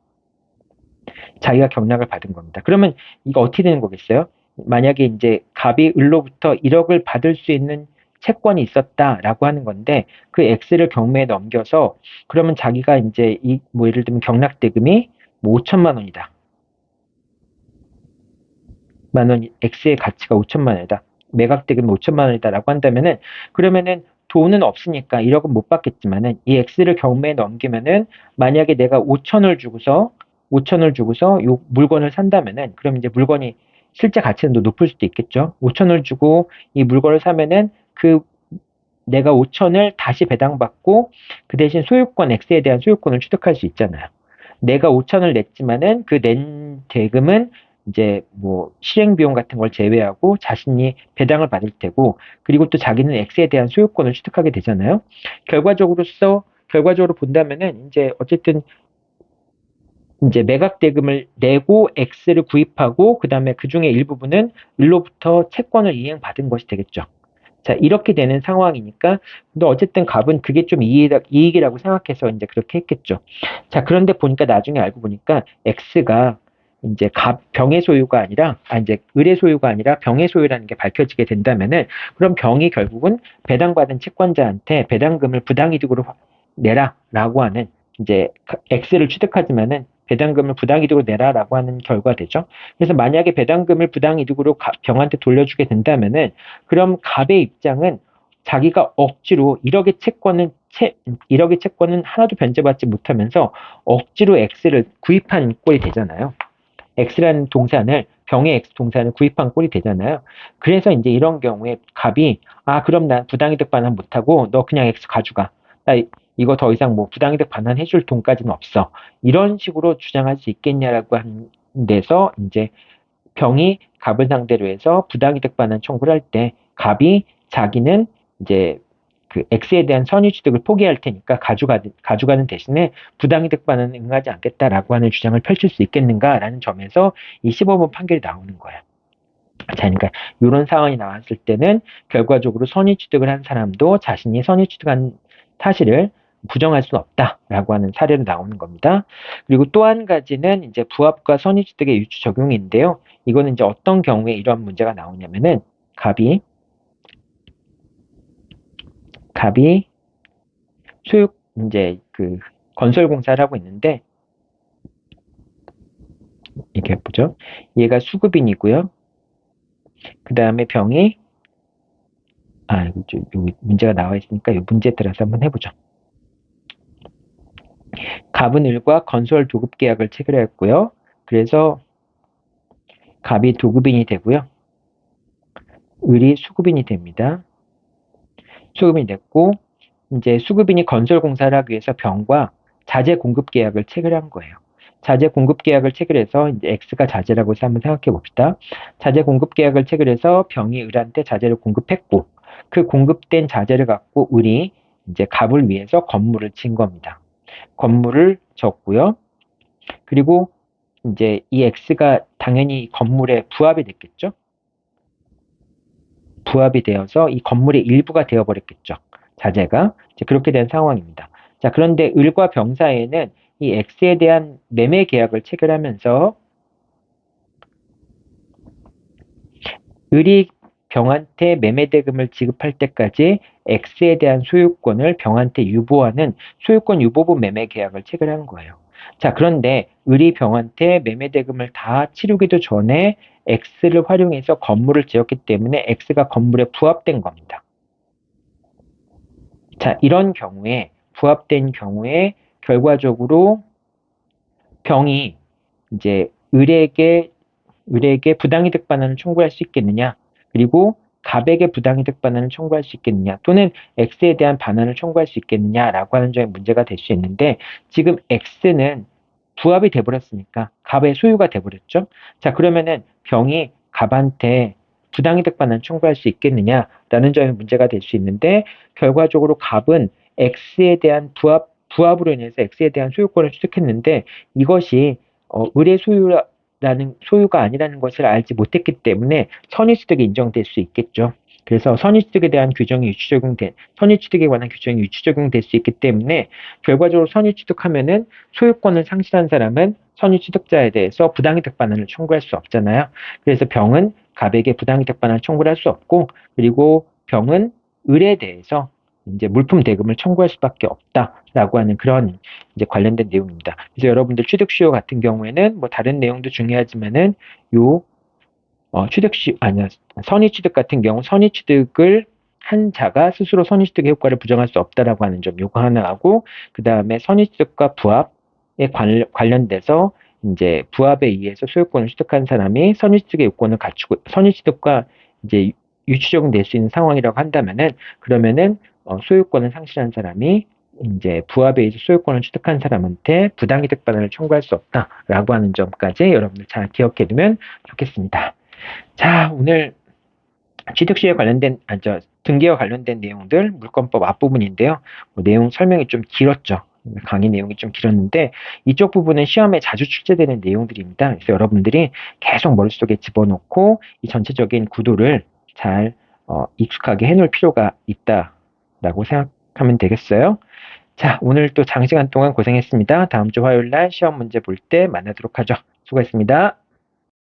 자기가 경락을 받은 겁니다. 그러면 이거 어떻게 되는 거겠어요? 만약에 이제 갑이 을로부터 1억을 받을 수 있는 채권이 있었다라고 하는 건데 그 X를 경매에 넘겨서 그러면 자기가 이제 이 뭐 예를 들면 경락대금이 뭐 5천만 원이다. 만 원, X의 가치가 5천만 원이다. 매각대금이 5천만 원이다라고 한다면은 그러면은 돈은 없으니까 1억은 못 받겠지만은 이 X를 경매에 넘기면은 만약에 내가 5천을 주고서 요 물건을 산다면은 그럼 이제 물건이 실제 가치는 더 높을 수도 있겠죠. 5천을 주고 이 물건을 사면은 그 내가 5천을 다시 배당받고 그 대신 소유권 X에 대한 소유권을 취득할 수 있잖아요. 내가 5천을 냈지만은 그 낸 대금은 이제 뭐 실행 비용 같은 걸 제외하고 자신이 배당을 받을 테고 그리고 또 자기는 X에 대한 소유권을 취득하게 되잖아요. 결과적으로 본다면은 이제 어쨌든 이제 매각 대금을 내고 X를 구입하고 그다음에 그중에 일부분은 일로부터 채권을 이행받은 것이 되겠죠. 자, 이렇게 되는 상황이니까, 근데 어쨌든 갑은 그게 좀 이익이라고 생각해서 이제 그렇게 했겠죠. 자, 그런데 보니까 나중에 알고 보니까 X가 이제 병의 소유가 아니라, 이제 을의 소유가 아니라 병의 소유라는 게 밝혀지게 된다면은, 그럼 병이 결국은 배당받은 채권자한테 배당금을 부당이득으로 내라라고 하는, 이제 X를 취득하지만은 배당금을 부당이득으로 내라라고 하는 결과되죠. 그래서 만약에 배당금을 부당이득으로 병한테 돌려주게 된다면은 그럼 갑의 입장은 자기가 억지로 1억의 채권은 하나도 변제받지 못하면서 억지로 X를 구입한 꼴이 되잖아요. X라는 동산을 병의 X 동산을 구입한 꼴이 되잖아요. 그래서 이제 이런 경우에 갑이 그럼 난 부당이득 반환 못하고 너 그냥 X 가져가. 나 이거 더 이상 뭐 부당이득 반환해줄 돈까지는 없어. 이런 식으로 주장할 수 있겠냐라고 한 데서 이제 병이 갑을 상대로 해서 부당이득 반환 청구를 할 때 갑이 자기는 이제 그 X에 대한 선의취득을 포기할 테니까 가져가는 대신에 부당이득 반환에 응하지 않겠다라고 하는 주장을 펼칠 수 있겠는가라는 점에서 이 15번 판결이 나오는 거예요. 자, 그러니까 이런 상황이 나왔을 때는 결과적으로 선의취득을 한 사람도 자신이 선의취득한 사실을 부정할 수는 없다라고 하는 사례로 나오는 겁니다. 그리고 또 한 가지는 이제 부합과 선의취득의 유추 적용인데요. 이거는 이제 어떤 경우에 이런 문제가 나오냐면은 갑이 소유 이제 그 건설 공사를 하고 있는데 이렇게 보죠. 얘가 수급인이고요. 그 다음에 병이 여기 문제가 나와 있으니까 이 문제에 따라서 한번 해보죠. 갑은 을과 건설 도급 계약을 체결했고요. 그래서 갑이 도급인이 되고요. 을이 수급인이 됩니다. 수급인이 됐고 이제 수급인이 건설 공사를 하기 위해서 병과 자재 공급 계약을 체결한 거예요. 자재 공급 계약을 체결해서 이제 X가 자재라고 해서 한번 생각해 봅시다. 자재 공급 계약을 체결해서 병이 을한테 자재를 공급했고 그 공급된 자재를 갖고 을이 이제 갑을 위해서 건물을 진 겁니다. 건물을 졌고요. 그리고 이제 이 X가 당연히 건물에 부합이 됐겠죠. 부합이 되어서 이 건물의 일부가 되어버렸겠죠. 자재가. 이제 그렇게 된 상황입니다. 자, 그런데 을과 병 사이에는 이 X에 대한 매매 계약을 체결하면서 을이 병한테 매매 대금을 지급할 때까지 X에 대한 소유권을 병한테 유보하는 소유권 유보분 매매 계약을 체결한 거예요. 자, 그런데 을이 병한테 매매 대금을 다 치르기도 전에 X를 활용해서 건물을 지었기 때문에 X가 건물에 부합된 겁니다. 자, 이런 경우에 부합된 경우에 결과적으로 병이 이제 을에게 부당이득 반환을 청구할 수 있겠느냐, 그리고 갑에게 부당이득 반환을 청구할 수 있겠느냐, 또는 X에 대한 반환을 청구할 수 있겠느냐라고 하는 점이 문제가 될 수 있는데 지금 X는 부합이 돼버렸으니까 갑의 소유가 돼버렸죠. 자, 그러면은 병이 갑한테 부당이득 반환을 청구할 수 있겠느냐라는 점이 문제가 될 수 있는데 결과적으로 갑은 X에 대한 부합으로 인해서 X에 대한 소유권을 취득했는데 이것이 을의 소유가 아니라는 것을 알지 못했기 때문에 선의취득이 인정될 수 있겠죠. 그래서 선의취득에 관한 규정이 유추 적용될 수 있기 때문에 결과적으로 선의취득하면은 소유권을 상실한 사람은 선의취득자에 대해서 부당이득 반환을 청구할 수 없잖아요. 그래서 병은 갑에게 부당이득 반환을 청구를 할 수 없고, 그리고 병은 을에 대해서 이제 물품 대금을 청구할 수밖에 없다라고 하는 그런 이제 관련된 내용입니다. 그래서 여러분들 취득시효 같은 경우에는 뭐 다른 내용도 중요하지만은 요 선의취득 같은 경우 선의취득을 한 자가 스스로 선의취득의 효과를 부정할 수 없다라고 하는 점 요거 하나 하고, 그 다음에 선의취득과 부합에 관련돼서 이제 부합에 의해서 소유권을 취득한 사람이 선의취득의 요건을 갖추고 선의취득과 이제 유추적용 될 수 있는 상황이라고 한다면은 그러면은 소유권을 상실한 사람이 이제 부합에 의해서 소유권을 취득한 사람한테 부당이득 반환을 청구할 수 없다라고 하는 점까지 여러분들 잘 기억해두면 좋겠습니다. 자, 오늘 취득시에 관련된, 등기와 관련된 내용들, 물권법 앞부분인데요. 내용 설명이 좀 길었죠. 강의 내용이 좀 길었는데, 이쪽 부분은 시험에 자주 출제되는 내용들입니다. 그래서 여러분들이 계속 머릿속에 집어넣고, 이 전체적인 구도를 잘, 익숙하게 해놓을 필요가 있다라고 생각하면 되겠어요. 자, 오늘 또 장시간 동안 고생했습니다. 다음 주 화요일 날 시험 문제 볼 때 만나도록 하죠. 수고했습니다.